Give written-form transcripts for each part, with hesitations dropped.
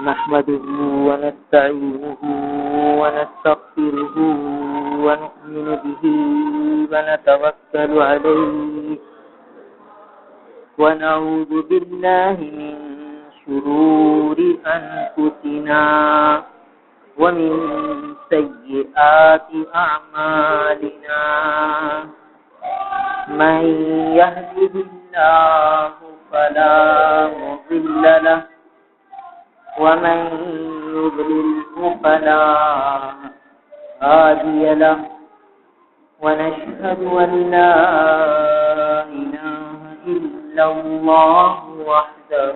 نحمده ونستعينه ونستغفره ونؤمن به ونتوكل عليه ونعوذ بالله من شرور أنفسنا ومن سيئات أعمالنا من يهده الله فلا مضل له ومن يضلله فلا هادي له ونشهد أن لا إله إلا الله وحده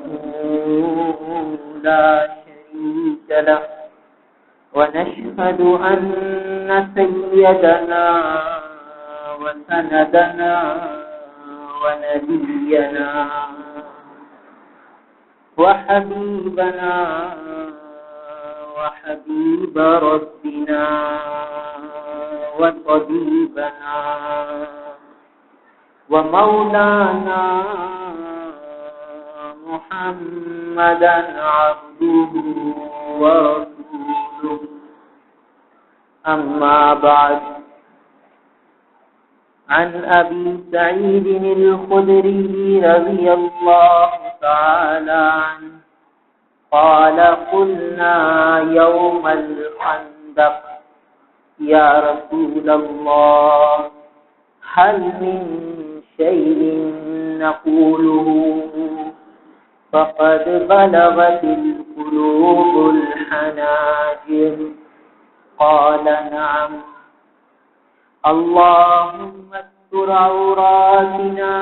لا شريك له ونشهد أن سيدنا وسندنا ونبينا وحبيبنا وحبيب ربنا وطبيبنا ومولانا محمدا عبده ورسوله أما بعد عن أبي سعيد الخدري رضي الله تعالى عنه قال قلنا يوم الخندق يا رسول الله هل من شيء نقوله فقد بلغت القلوب الحناجر قال نعم اللهم استر عوراتنا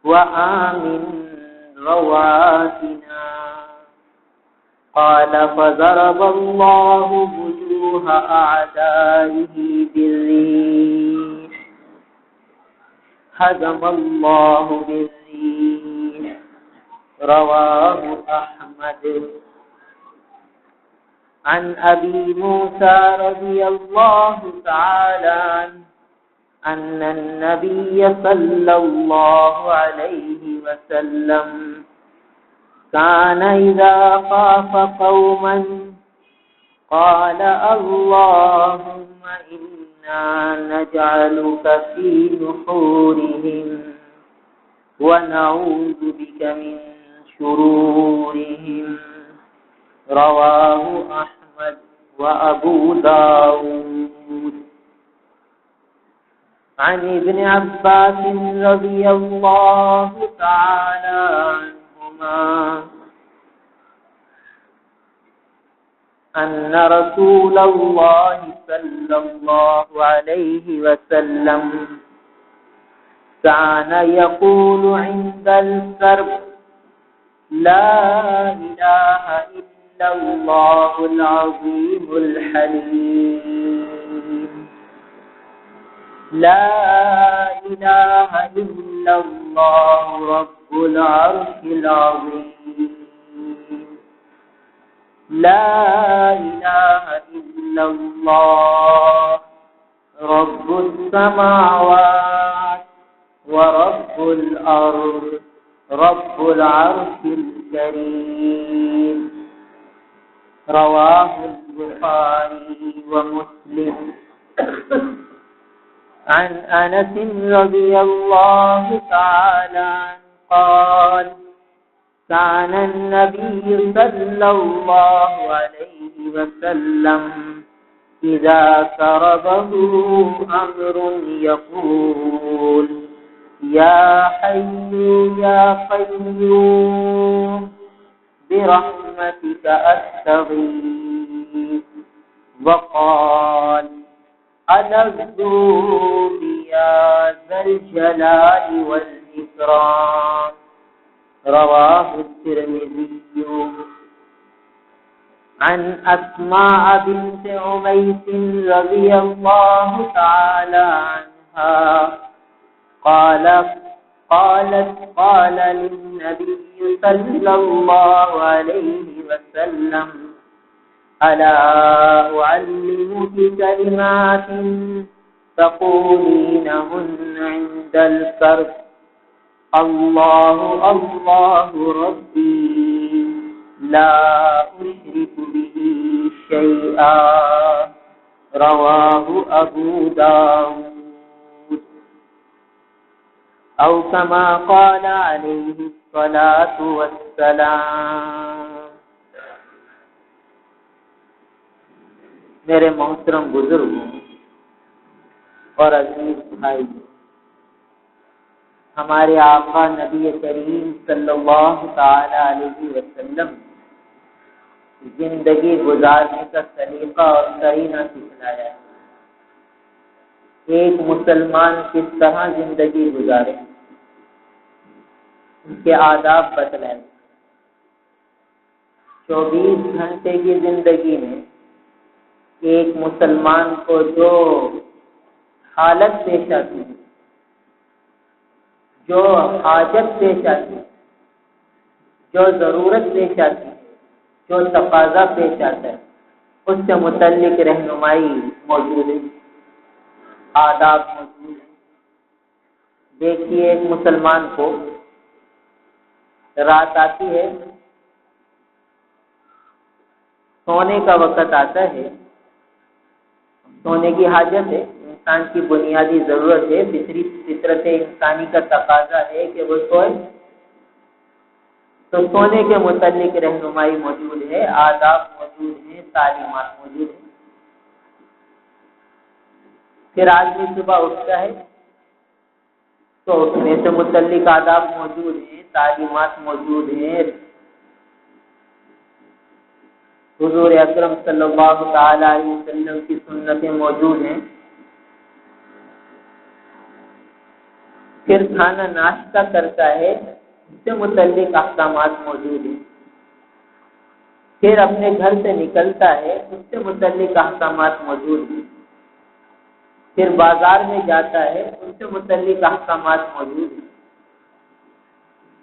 وآمن رواتنا قال فضرب الله وجوه أعدائه بالريح هزم الله بالريح رواه أحمد عن أبي موسى رضي الله تعالى عنه أن النبي صلى الله عليه وسلم كان إذا خاف قوما قال اللهم إنا نجعلك في نحورهم ونعوذ بك من شرورهم رواه أحمد وأبو داود عن ابن عباس رضي الله تعالى عنهما أن رسول الله صلى الله عليه وسلم كان يقول عند الكرب لا إله إلا الله العظيم الحليم لا إله إلا الله رب العرش العظيم لا إله إلا الله رب السماوات ورب الأرض رب العرش الكريم رواه البخاري ومسلم عن أنس رضي الله تعالى عنه قال كان النبي صلى الله عليه وسلم إذا سربه أمر يقول يا حي يا قيوم برحمتك أستغيث وقال ألذوا يا ذا الجلال والإكرام رواه الترمذي عن أسماء بنت عميس رضي الله تعالى عنها قال للنبي صلى الله عليه وسلم ألا أعلمك كلمات تقولينهن عند الكرب الله الله ربي لا أشرك به شيئا رواه أبو داود أو كما قال عليه الصلاة والسلام۔ میرے محترم بزرگوں اور عزیز بھائی، ہمارے آقا نبی کریم صلی اللہ تعالی علیہ وسلم زندگی گزارنے کا طریقہ اور قرینہ سکھلایا ہے۔ ایک مسلمان کس طرح زندگی گزارے، ان کے آداب بتلائے۔ 24 گھنٹے کی زندگی میں ایک مسلمان کو جو حالت پیش آتی ہے، جو حاجت پیش آتی ہے، جو ضرورت پیش آتی ہے، جو تقاضا پیش آتا ہے، اس سے متعلق رہنمائی موجود ہے، آداب موجود ہیں۔ دیکھیے، ایک مسلمان کو رات آتی ہے، سونے کا وقت آتا ہے، سونے کی حاجت ہے، انسان کی بنیادی ضرورت ہے، فطرت انسانی کا تقاضا ہے کہ وہ سوئے، تو سونے کے متعلق رہنمائی موجود ہے، آداب موجود ہیں، تعلیمات موجود ہیں۔ پھر آدمی صبح اٹھتا ہے تو اٹھنے سے متعلق آداب موجود ہیں، تعلیمات موجود ہیں، حضور اکرم صلی اللہ تعالی علیہ وسلم کی سنتیں موجود ہیں۔ پھر کھانا ناشتہ کرتا ہے، اس سے متعلق احکامات موجود ہیں۔ پھر اپنے گھر سے نکلتا ہے، اس سے متعلق احکامات موجود ہیں۔ پھر بازار میں جاتا ہے، اس سے متعلق احکامات موجود ہیں۔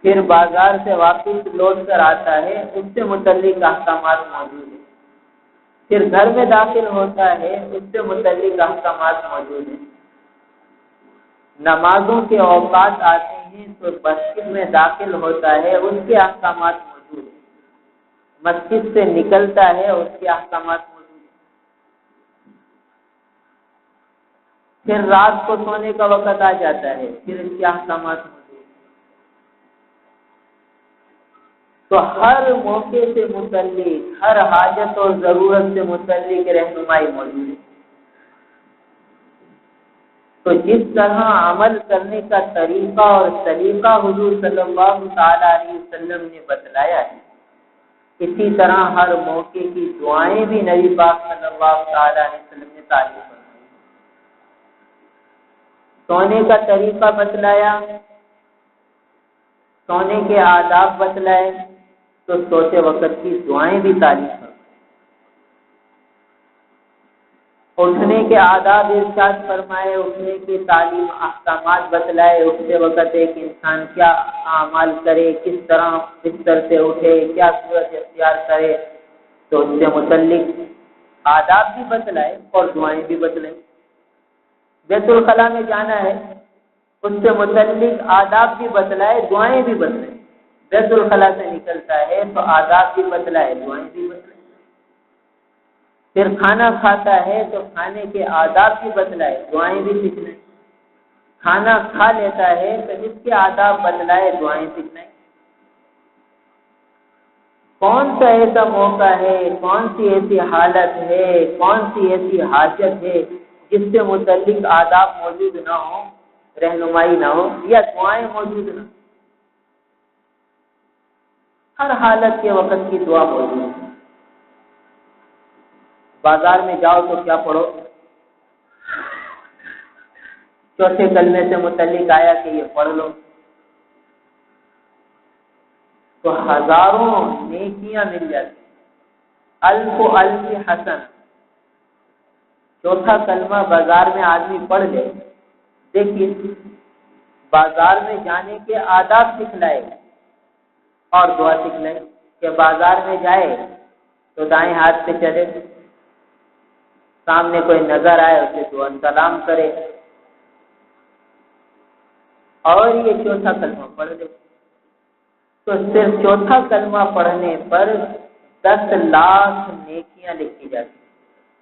پھر بازار سے واپس لوٹ کر آتا ہے، اس سے متعلق احکامات موجود ہیں۔ پھر گھر میں داخل ہوتا ہے، اس سے متعلق احکامات موجود ہیں۔ نمازوں کے اوقات آتے ہیں تو مسجد میں داخل ہوتا ہے، اس کے احکامات موجود ہیں۔ مسجد سے نکلتا ہے، اس کے احکامات موجود ہیں۔ پھر رات کو سونے کا وقت آ جاتا ہے، پھر اس کے احکامات موجود ہیں۔ تو ہر موقع سے متعلق، ہر حاجت اور ضرورت سے متعلق رہنمائی موجود ہے۔ تو جس طرح عمل کرنے کا طریقہ اور سلیقہ حضور صلی اللہ تعالی علیہ وسلم نے بتلایا ہے، اسی طرح ہر موقع کی دعائیں بھی نبی پاک صلی اللہ تعالی علیہ وسلم نے تعلیم فرمائی۔ سونے کا طریقہ بتلایا، سونے کے آداب بتلائے، تو سوتے وقت کی دعائیں بھی تعلیم فرمائی۔ اٹھنے کے آداب ارشاد فرمائے، اٹھنے کی تعلیم احکامات بتلائے، اٹھتے وقت ایک انسان کیا اعمال کرے، کس طرح بستر سے اٹھے، کیا صورت اختیار کرے، تو اس سے متعلق آداب بھی بتلائے اور دعائیں بھی بتلائیں۔ بیت الخلاء میں جانا ہے، اس سے متعلق آداب بھی بتلائے، دعائیں بھی بتلائیں۔ بیت الخلاء سے نکلتا ہے تو آداب بھی بتلائے، دعائیں بھی بتلائیں۔ پھر کھانا کھاتا ہے تو کھانے کے آداب بھی بتلائے، دعائیں بھی سکھلائیں۔ کھانا کھا لیتا ہے تو اس کے آداب بتلائے، دعائیں سکھلائیں۔ کون سا ایسا موقع ہے، کون سی ایسی حالت ہے، کون سی ایسی حاجت ہے جس سے متعلق آداب موجود نہ ہو، رہنمائی نہ ہو یا دعائیں موجود نہ ہو؟ ہر حالت کے وقت کی دعا موجود ہے۔ بازار میں جاؤ تو کیا پڑھو؟ چوتھے کلمے سے متعلق آیا کہ یہ پڑھ لو، تو ہزاروں نیکیاں مل جاتی۔ الف حسن، چوتھا کلمہ بازار میں آدمی پڑھ لے، دیکھیے بازار میں جانے کے آداب سکھلائے اور دعا سکھلائے کہ بازار میں جائے تو دائیں ہاتھ سے چلے، سامنے کوئی نظر آئے اسے دعا سلام کرے، اور یہ چوتھا کلمہ پڑھ لے۔ تو صرف چوتھا کلمہ پڑھنے پر 10 لاکھ نیکیاں لکھی جاتی ہیں،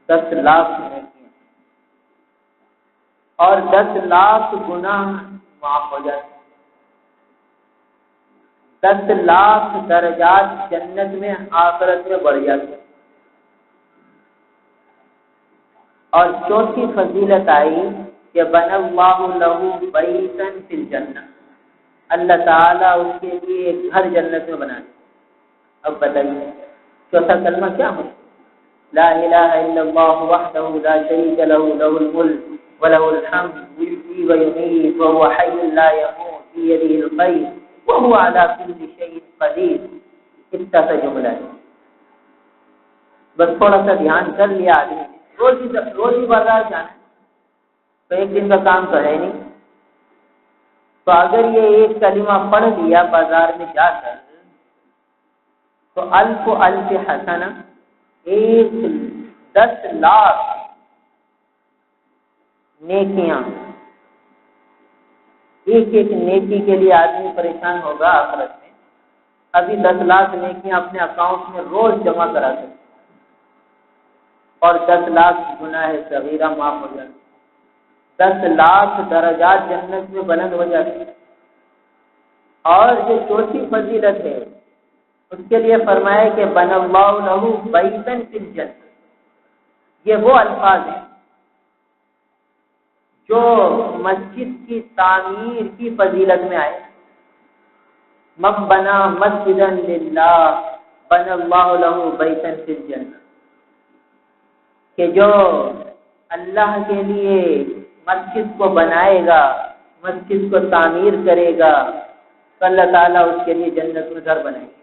10 لاکھ نیکیاں، اور 10 لاکھ گناہ معاف ہو جاتے ہیں، 10 لاکھ درجات جنت میں آخرت میں بڑھ جاتے ہیں۔ اور چوتھی فضیلت آئی کہ بن اللہ لہ بیتا فی الجنہ، اللہ تعالیٰ اس کے لیے ایک گھر جنت میں بنا دے۔ اب بتائیے چوتھا کلمہ کیا ہے؟ لا الہ الا اللہ وحدہ لا شریک لہ لہ الملک ولہ الحمد یحیی ویمیت وہو حی لا یموت بیدہ الخیر وہو علی کل شیء قدیر۔ اتنا سا جملہ ہے، بس تھوڑا سا دھیان کر لیا آدمی، روزی بازار جانا ہے تو ایک دن کا کام تو ہے نہیں، تو اگر یہ ایک کلمہ پڑھ لیا بازار میں جا کر تو الف حسنہ، 10 لاکھ نیکیاں، ایک ایک نیکی کے لیے آدمی پریشان ہوگا آخرت میں، ابھی 10 لاکھ نیکیاں اپنے اکاؤنٹ میں روز جمع کرا سکتے اور 10 لاکھ گناہ صغیرہ معاف ہو جاتے، 10 لاکھ درجات جنت میں بلند ہو جاتے۔ اور جو چوتھی فضیلت ہے اس کے لیے فرمایا کہ بن اللہ لہ بیتا فی الجنہ، یہ وہ الفاظ ہیں جو مسجد کی تعمیر کی فضیلت میں آئے۔ من بنا مسجدا للہ بن اللہ لہ بیتا فی الجنہ، کہ جو اللہ کے لیے مسجد کو بنائے گا، مسجد کو تعمیر کرے گا تو اللہ تعالیٰ اس کے لیے جنت میں گھر بنائے گا۔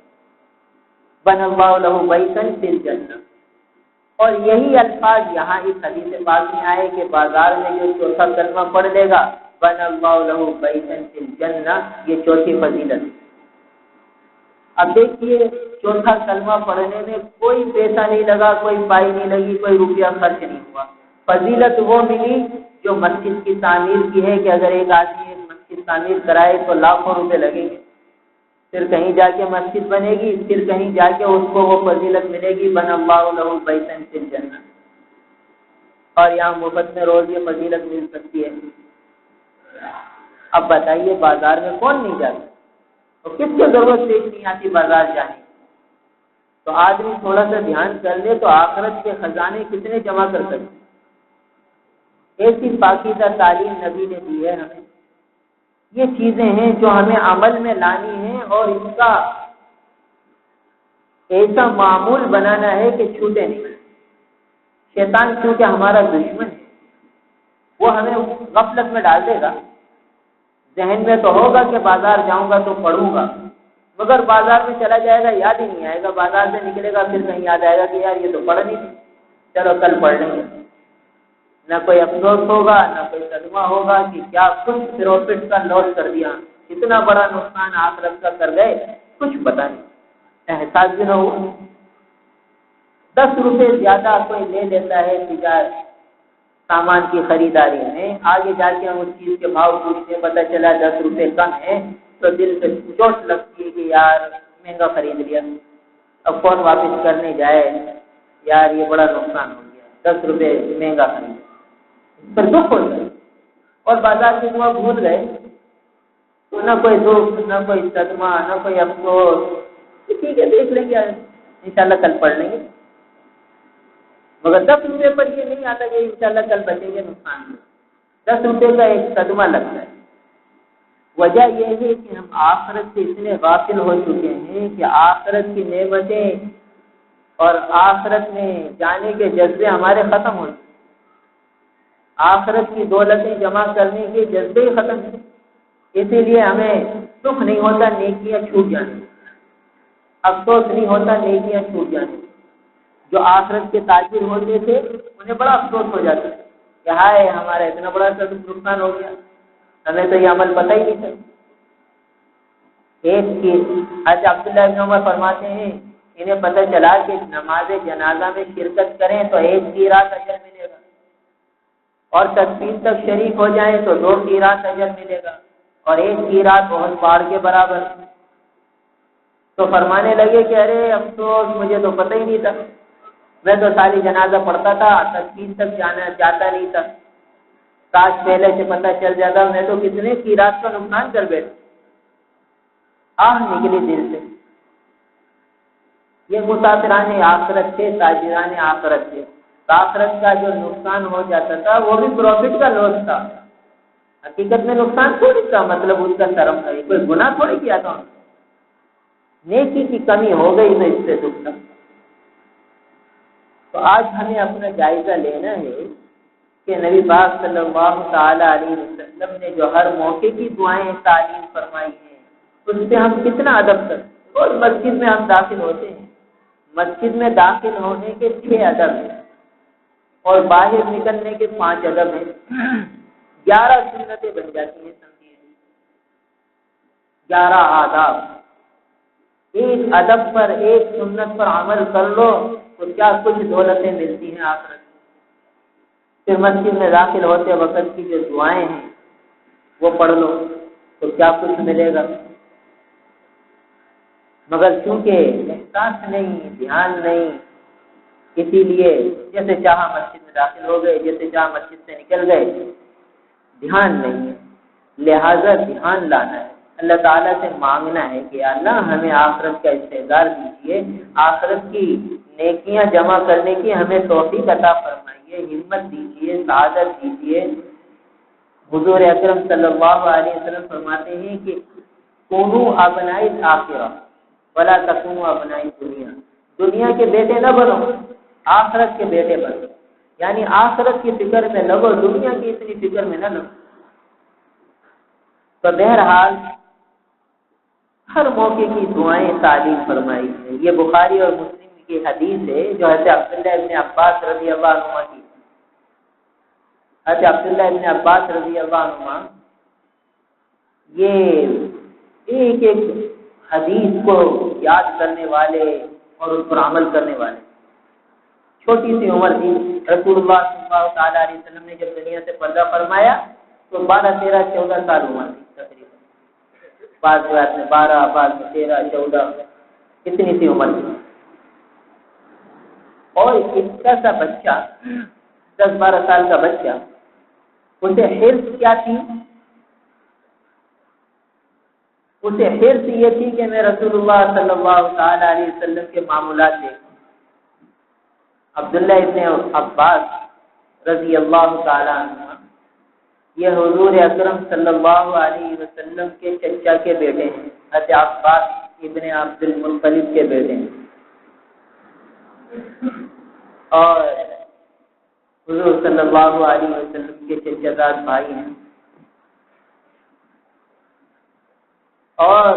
بن اللہ لہ بیتا فی الجنہ، اور یہی الفاظ یہاں اس حدیث پاک میں آئے کہ بازار میں جو چوتھا کلمہ پڑھ لے گا بن اللہ لہ بیتا فی الجنہ، یہ چوتھی فضیلت ہے۔ اب دیکھیے چوتھا کلمہ پڑھنے میں کوئی پیسہ نہیں لگا، کوئی پائی نہیں لگی، کوئی روپیہ خرچ نہیں ہوا، فضیلت وہ ملی جو مسجد کی تعمیر کی ہے کہ اگر ایک آدمی ایک مسجد تعمیر کرائے تو لاکھوں روپے لگیں گے، پھر کہیں جا کے مسجد بنے گی، پھر کہیں جا کے اس کو وہ فضیلت ملے گی بن اللہ لہ بیتا فی الجنہ، اور یہاں مفت میں روز یہ فضیلت مل سکتی ہے۔ اب بتائیے بازار میں کون نہیں جاتا، تو کس کو ضرورت پیش نہیں آتی بازار جانے کی؟ تو آدمی تھوڑا سا دھیان کر لے تو آخرت کے خزانے کتنے جمع کر سکتے۔ ایسی پاکیزہ تعلیم نبی نے دی ہے ہمیں، یہ چیزیں ہیں جو ہمیں عمل میں لانی ہیں اور اس کا ایسا معمول بنانا ہے کہ چھوٹے نہیں۔ شیطان کیونکہ ہمارا دشمن ہے، وہ ہمیں غفلت میں ڈال دے گا، ذہن میں تو ہوگا کہ بازار جاؤں گا تو پڑھوں گا، مگر بازار میں چلا جائے گا یاد ہی نہیں آئے گا، بازار سے نکلے گا پھر کہیں یاد آئے گا کہ یار یہ تو پڑھ نہیں تھی، چلو کل پڑھ لیں گے۔ نہ کوئی افسوس ہوگا نہ کوئی صدمہ ہوگا کہ کیا کچھ پروفٹ کا لاس کر دیا، اتنا بڑا نقصان آخرت کا کر گئے، کچھ پتہ نہیں، احساس بھی نہ ہو۔ 10 روپے زیادہ کوئی لے لیتا ہے تجارت سامان کی خریداری میں، آگے جا کے ہم اس چیز کے بھاؤ پوچھتے پتہ چلا 10 روپے کم ہے تو دل پہ چوٹ لگتی ہے کہ یار مہنگا خرید لیا، اب فون واپس کرنے جائے یار یہ بڑا نقصان ہو گیا، 10 روپے مہنگا خرید پر دکھ ہو جائے، اور بازار کی دعا بھول گئے تو نہ کوئی دکھ نہ کوئی صدمہ نہ کوئی افسوس، ٹھیک ہے دیکھ لیں گے انشاءاللہ کل پڑھ لیں گے، مگر 10 روپے پر یہ نہیں آتا کہ انشاءاللہ کل بچیں گے نقصان میں، 10 روپے کا ایک صدمہ لگتا ہے۔ وجہ یہ ہے کہ ہم آخرت سے اتنے غافل ہو چکے ہیں کہ آخرت کی نعمتیں اور آخرت میں جانے کے جذبے ہمارے ختم ہو چکے، آخرت کی دولتیں جمع کرنے کے جذبے ہی ختم ہیں، اسی لیے ہمیں دکھ نہیں ہوتا نیکیاں چھوٹ جانے، افسوس نہیں ہوتا نیکیاں چھوٹ جانے۔ جو آخرت کے تاجر ہوتے تھے انہیں بڑا افسوس ہو جاتا کہ ہائے ہمارا اتنا بڑا نقصان ہو گیا، ہمیں تو یہ عمل پتہ ہی نہیں تھا۔ ایک چیز حضرت عبداللہ بن عمر فرماتے ہیں انہیں پتہ چلا کہ نماز جنازہ میں شرکت کریں تو 1 قیراط اجر ملے گا، اور تدفین تک شریک ہو جائیں تو 2 قیراط اجر ملے گا، اور 1 قیراط بہت پہاڑ کے برابر۔ تو فرمانے لگے کہ ارے افسوس، مجھے تو پتہ ہی نہیں تھا، میں تو ساری جنازہ پڑھتا تھا، تدفین تک جاتا نہیں تھا، کاش پہلے سے پتہ چل جاتا، میں تو کتنے کی رات کا نقصان کر بیٹھا۔ آہ نکلی دل سے۔ یہ مسافران آخرت تھے، تاجران آخرت تھے۔ آخرت کا جو نقصان ہو جاتا تھا وہ بھی پروفٹ کا لاس تھا، حقیقت میں نقصان تھوڑی تھا، مطلب اس کا شرم تھا، کوئی گناہ تھوڑی کیا تھا، نیکی کی کمی ہو گئی تو اس سے دکھ تھا۔ تو آج ہمیں اپنا جائزہ لینا ہے کہ نبی پاک صلی اللہ تعالی علیہ وسلم نے جو ہر موقع کی دعائیں تعلیم فرمائی ہیں اس سے ہم کتنا ادب کرتے۔ اور مسجد میں ہم داخل ہوتے ہیں، مسجد میں داخل ہونے کے 6 ادب ہیں اور باہر نکلنے کے 5 ادب ہیں، 11 سنتیں بن جاتی ہیں، سمجھیے 11 آداب۔ ایک ادب پر، ایک سنت پر عمل کر لو تو کیا کچھ دولتیں ملتی ہیں آخرت میں۔ پھر مسجد میں داخل ہوتے وقت کی جو دعائیں ہیں وہ پڑھ لو تو کیا کچھ ملے گا، مگر چونکہ احساس نہیں، دھیان نہیں، اسی لیے جیسے چاہا مسجد میں داخل ہو گئے، جیسے چاہا مسجد سے نکل گئے، دھیان نہیں ہے۔ لہذا دھیان لانا ہے، اللہ تعالیٰ سے مانگنا ہے کہ اللہ ہمیں آخرت کا استعداد دیجیے، آخرت کی نیکیاں جمع کرنے کی ہمیں توفیق عطا فرمائیے، ہمت دیجیے، سعادت دیجیے۔ حضور اکرم صلی اللہ علیہ وسلم فرماتے ہیں کہ کونوا ابناء الآخرہ ولا تکونوا ابناء الدنیا، دنیا کے بیٹے نہ بنو، آخرت کے بیٹے بنو، یعنی آخرت کی فکر میں لگو، دنیا کی اتنی فکر میں نہ لگو۔ تو بہرحال ہر موقع کی دعائیں تعلیم فرمائی ہے۔ یہ بخاری اور مسلم کی حدیث ہے جو حضرت عبداللہ ابن عباس رضی اللہ عنہ کی۔ حضرت عبداللہ ابن عباس رضی اللہ عنہ یہ ایک ایک حدیث کو یاد کرنے والے اور اس پر عمل کرنے والے، چھوٹی سی عمر تھی، رسول اللہ صلی اللہ تعالی علیہ وسلم نے جب دنیا سے پردہ فرمایا تو 12، 13، 14 سال عمر تھی تقریباً، بعض روایت میں 12، بعض میں 13، 14، اتنی سی عمر تھی۔ اور اتنا سا بچہ، 10، 12 سال کا بچہ، اسے حرص کیا تھی؟ اسے حرص یہ تھی کہ میں رسول اللہ صلی اللہ تعالی علیہ وسلم کے معمولات دیکھوں۔ عبداللہ ابن عباس رضی اللہ تعالی عنہ یہ حضور اکرم صلی اللہ علیہ وسلم کے چچا کے بیٹے ہیں، حضرت عباس ابن عبد المطلب کے بیٹے ہیں، اور حضور صلی اللہ علیہ وسلم کے چچا زاد بھائی ہیں، اور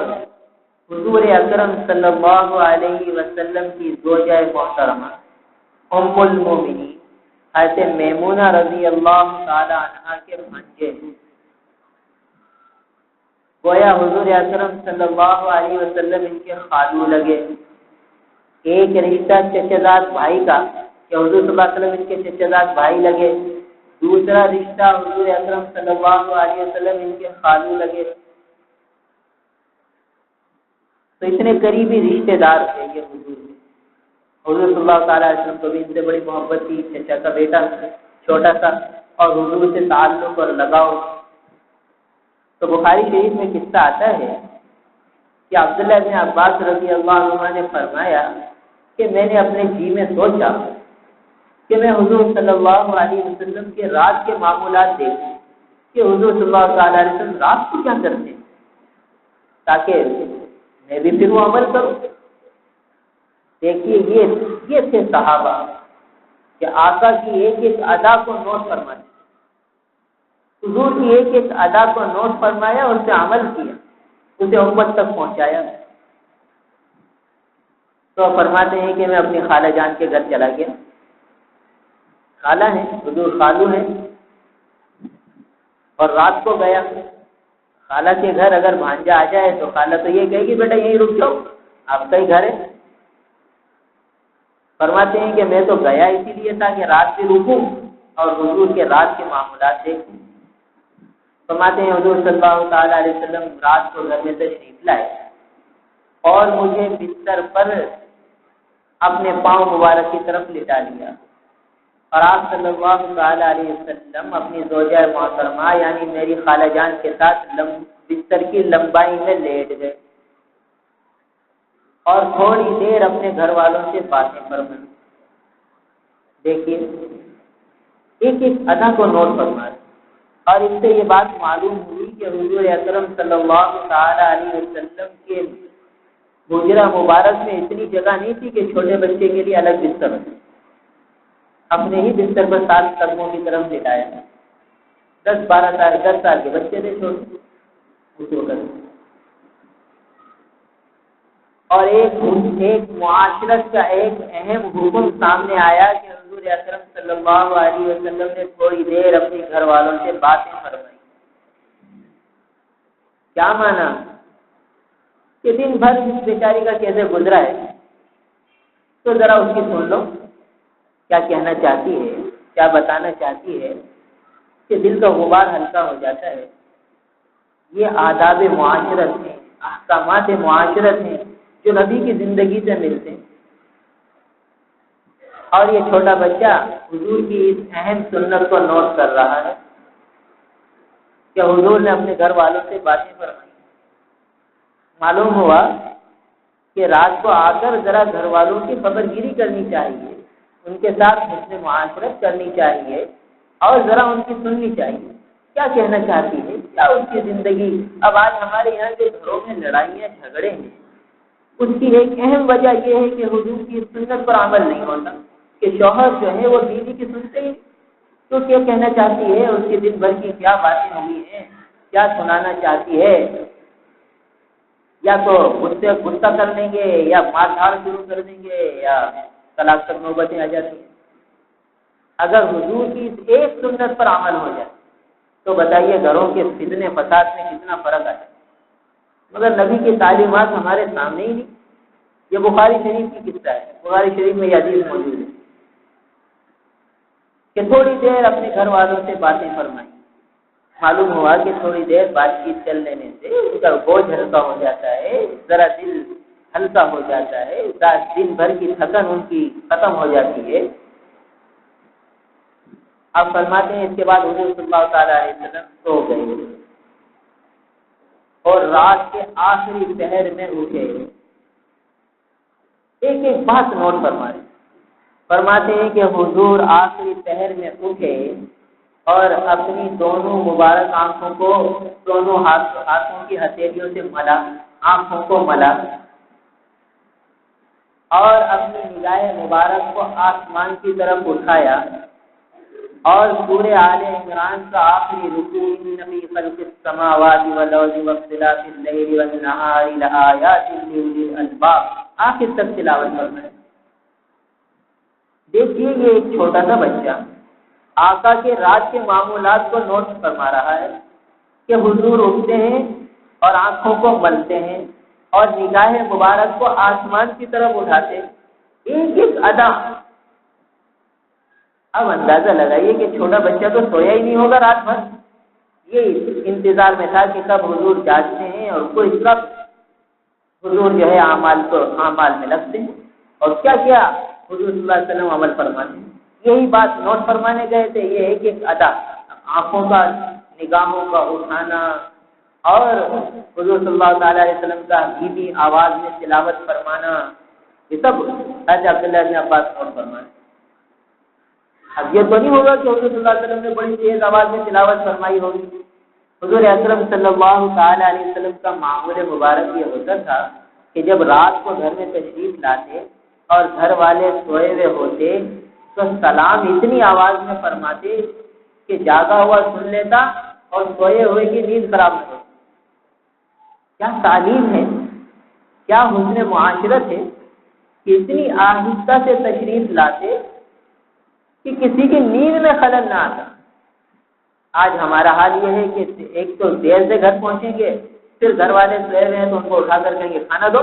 حضور اکرم صلی اللہ علیہ وسلم کی زوجہ محترمہ ام المومنین حضرت میمونہ رضی اللہ تعالی عنہا کے بھانجے ہیں۔ گویا حضور اکرم صلی اللہ علیہ وسلم ان کے خالو لگے۔ ایک رشتہ چچزاد بھائی کا کہ حضور صلی اللہ علیہ وسلم ان کے چچزاد بھائی لگے، دوسرا رشتہ حضور اکرم صلی اللہ علیہ وسلم ان کے خالو لگے۔ تو اتنے قریبی رشتے دار تھے یہ حضور کے۔ حضور صلی اللہ تعالیٰ علیہ وسلم کو بھی ان سے بڑی محبت تھی، چچا کا بیٹا چھوٹا سا، اور حضور سے تعلق اور لگاؤ۔ تو بخاری شریف میں قصہ آتا ہے کہ عبداللہ ابن عباس رضی اللہ عنہ نے فرمایا کہ میں نے اپنے جی میں سوچا کہ میں حضور صلی اللہ علیہ وسلم کے رات کے معمولات دیکھوں کہ حضور صلی اللہ تعالیٰ علیہ وسلم رات کو کیا کرتے ہیں، تاکہ میں بھی پھر وہ عمل کروں۔ دیکھیے یہ تھے صحابہ کہ آقا کی ایک ایک ادا کو نوٹ فرمایا، حضور کی ایک ایک ادا کو نوٹ فرمایا، اس سے عمل کیا، اسے امت تک پہنچایا۔ تو فرماتے ہیں کہ میں اپنی خالہ جان کے گھر چلا گیا، خالہ ہے، حضور خالو ہے، اور رات کو گیا۔ خالہ کے گھر اگر بھانجا آ جائے تو خالہ تو یہ کہے گی بیٹا یہیں رک جاؤ، آپ کا ہی گھر ہے۔ فرماتے ہیں کہ میں تو گیا اسی لیے تھا کہ رات بھی رکوں اور حضور کے رات کے معاملات دیکھوں۔ فرماتے ہیں حضور صلی اللہ تعالیٰ علیہ وسلم رات کو گھر میں تشریف لائے، اور مجھے بستر پر اپنے پاؤں مبارک کی طرف لٹا لیا، اور آپ صلی اللہ تعالی علیہ وسلم اپنی زوجہ محترمہ یعنی میری خالہ جان کے ساتھ بستر کی لمبائی میں لیٹ گئے اور تھوڑی دیر اپنے گھر والوں سے باتیں فرمائیں۔ دیکھیے ایک ایک ادا کو نوٹ فرمائیں، اور اس سے یہ بات معلوم ہوئی کہ حضور اکرم صلی اللہ تعالی علیہ وسلم کے حجرہ مبارک میں اتنی جگہ نہیں تھی کہ چھوٹے بچے کے لیے الگ بستر ہو، اپنے ہی بستر پر 7 قدموں کی طرف لٹایا۔ 10 سال کے بچے تھے چھوٹے اس وقت، اور ایک معاشرت کا ایک اہم حکم سامنے آیا کہ حضور اکرم صلی اللہ علیہ وسلم نے تھوڑی دیر اپنے گھر والوں سے باتیں فرمائی۔ کیا مانا کہ دن بھر اس بیچاری کا کیسے گزرا ہے، تو ذرا اس کی سن لو کیا کہنا چاہتی ہے، کیا بتانا چاہتی ہے، کہ دل کا غبار ہلکا ہو جاتا ہے۔ یہ آداب معاشرت ہیں، احکامات معاشرت ہیں جو نبی کی زندگی سے ملتے ہیں، اور یہ چھوٹا بچہ حضور کی اس اہم سنت کو نوٹ کر رہا ہے کہ حضور نے اپنے گھر والوں سے باتیں فرمائی۔ معلوم ہوا کہ رات کو آ کر ذرا گھر والوں کی خبر گیری کرنی چاہیے، ان کے ساتھ حسن معاشرت کرنی چاہیے، اور ذرا ان کی سننی چاہیے کیا کہنا چاہتی ہے، کیا اس کی زندگی۔ اب آج ہمارے یہاں کے گھروں میں لڑائیاں جھگڑے ہیں، اس کی ایک اہم وجہ یہ ہے کہ حضور کی سنت پر عمل نہیں ہوتا، کہ شوہر جو ہے وہ بیوی کی سنتے ہی تو کیا کہنا چاہتی ہے، اس کے دن بھر کی کیا باتیں ہوئی ہیں، کیا سنانا چاہتی ہے، یا تو مجھ سے غصہ کر دیں گے، یا مار دھاڑ شروع کر دیں گے، یا طلاق تک نوبتیں آ جاتی ہیں۔ اگر حضور کی ایک سنت پر عمل ہو جائے تو بتائیے گھروں کے فتنے فساد میں کتنا فرق آ جائے۔ مگر نبی کی تعلیمات ہمارے سامنے ہی نہیں۔ یہ بخاری شریف کی قصہ ہے، بخاری شریف میں یہ حدیث موجود ہے کہ تھوڑی دیر اپنے گھر والوں سے باتیں فرمائیں۔ معلوم ہوا کہ تھوڑی دیر بات چیت چل لینے سے ان کا بوجھ ہلکا ہو جاتا ہے، ذرا دل ہلکا ہو جاتا ہے، دن بھر کی تھکن ان کی ختم ہو جاتی ہے۔ آپ فرماتے ہیں اس کے بعد حضور صلی اللہ تعالی علیہ وسلم سو گئے اور رات کے آخری پہر میں اٹھے۔ ایک ایک بات نوٹ فرماتے ہیں کہ حضور آخری پہر میں اٹھے اور اپنی دونوں مبارک آنکھوں کو دونوں ہاتھوں کی ہتھیلیوں سے ملا، آنکھوں کو ملا، اور اپنی نگاہ مبارک کو آسمان کی طرف اٹھایا، اور سورہ آل عمران کا آخری رکوع ان فی خلق السماوات والارض واختلاف اللیل والنہار لآیات لأولی الالباب آخر تک تلاوت کرنا ہے۔ دیکھیے یہ ایک چھوٹا سا بچہ آقا کے رات کے معمولات کو نوٹ فرما رہا ہے کہ حضور اٹھتے ہیں اور آنکھوں کو ملتے ہیں اور نگاہ مبارک کو آسمان کی طرف اٹھاتے ہیں، ایک ایک ادا۔ اب اندازہ لگائیے کہ چھوٹا بچہ تو سویا ہی نہیں ہوگا رات بھر، یہ انتظار میں تھا کہ کب حضور جاگتے ہیں اور کوئی سب حضور جو ہے اعمال میں لگتے ہیں۔ اور کیا کیا حضور صلی اللہ علیہ وسلم عمل فرماتے ہیں، یہی بات نوٹ فرمانے گئے تھے۔ یہ ایک ایک ادا، آنکھوں کا نگاہوں کا اٹھانا، اور حضور صلی اللہ تعالی علیہ وسلم کا دھیمی آواز میں تلاوت فرمانا، یہ سب حضرت عبداللہ بن عباس نوٹ فرمانے۔ اب یہ تو نہیں ہوگا کہ حضور صلی اللہ علیہ وسلم نے بڑی تیز آواز میں تلاوت فرمائی ہوگی۔ حضور اکرم صلی اللہ تعالی علیہ وسلم کا معمول مبارک یہ ہوتا تھا کہ جب رات کو گھر میں تشریف لاتے اور گھر والے سوئے ہوئے ہوتے تو سلام اتنی آواز میں فرماتے کہ جاگا ہوا سن لیتا اور سوئے ہوئے کی نیند خراب نہ ہوتی۔ کیا تعلیم ہے، کیا حسن معاشرت ہے کہ اتنی آہستہ سے تشریف لاتے کہ کسی کی نیند میں خلل نہ آتا۔ آج ہمارا حال یہ ہے کہ ایک تو دیر سے گھر پہنچیں گے، پھر گھر والے سوئے ہوئے ہیں تو ان کو اٹھا کر کہیں گے کھانا دو،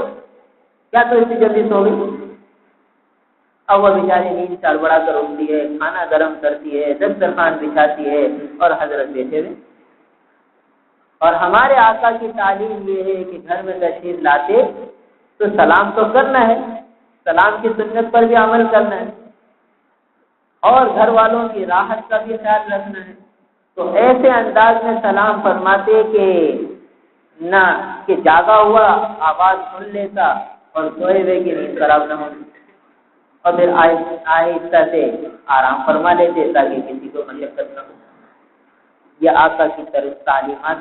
کیا تو اتنی جلدی سو گئی؟ اب وہ بیچاری نیند چڑبڑا کر اٹھتی ہے، کھانا گرم کرتی ہے، دسترخوان بچھاتی ہے، اور حضرت بیٹھے ہوئے۔ اور ہمارے آقا کی تعلیم یہ ہے کہ گھر میں تشریف لاتے تو سلام تو کرنا ہے، سلام کی سنت پر بھی عمل کرنا ہے اور گھر والوں کی راحت کا بھی خیال رکھنا ہے۔ تو ایسے انداز میں سلام فرماتے کہ نہ کہ جاگا ہوا آواز سن لیتا اور سوئے ہوئے کی نیند خراب نہ ہوتی، اور پھر آہستہ سے آرام فرما لیتے تاکہ کسی کو مشقت نہ ہو۔ یہ آقا کی طرف تعلیمات۔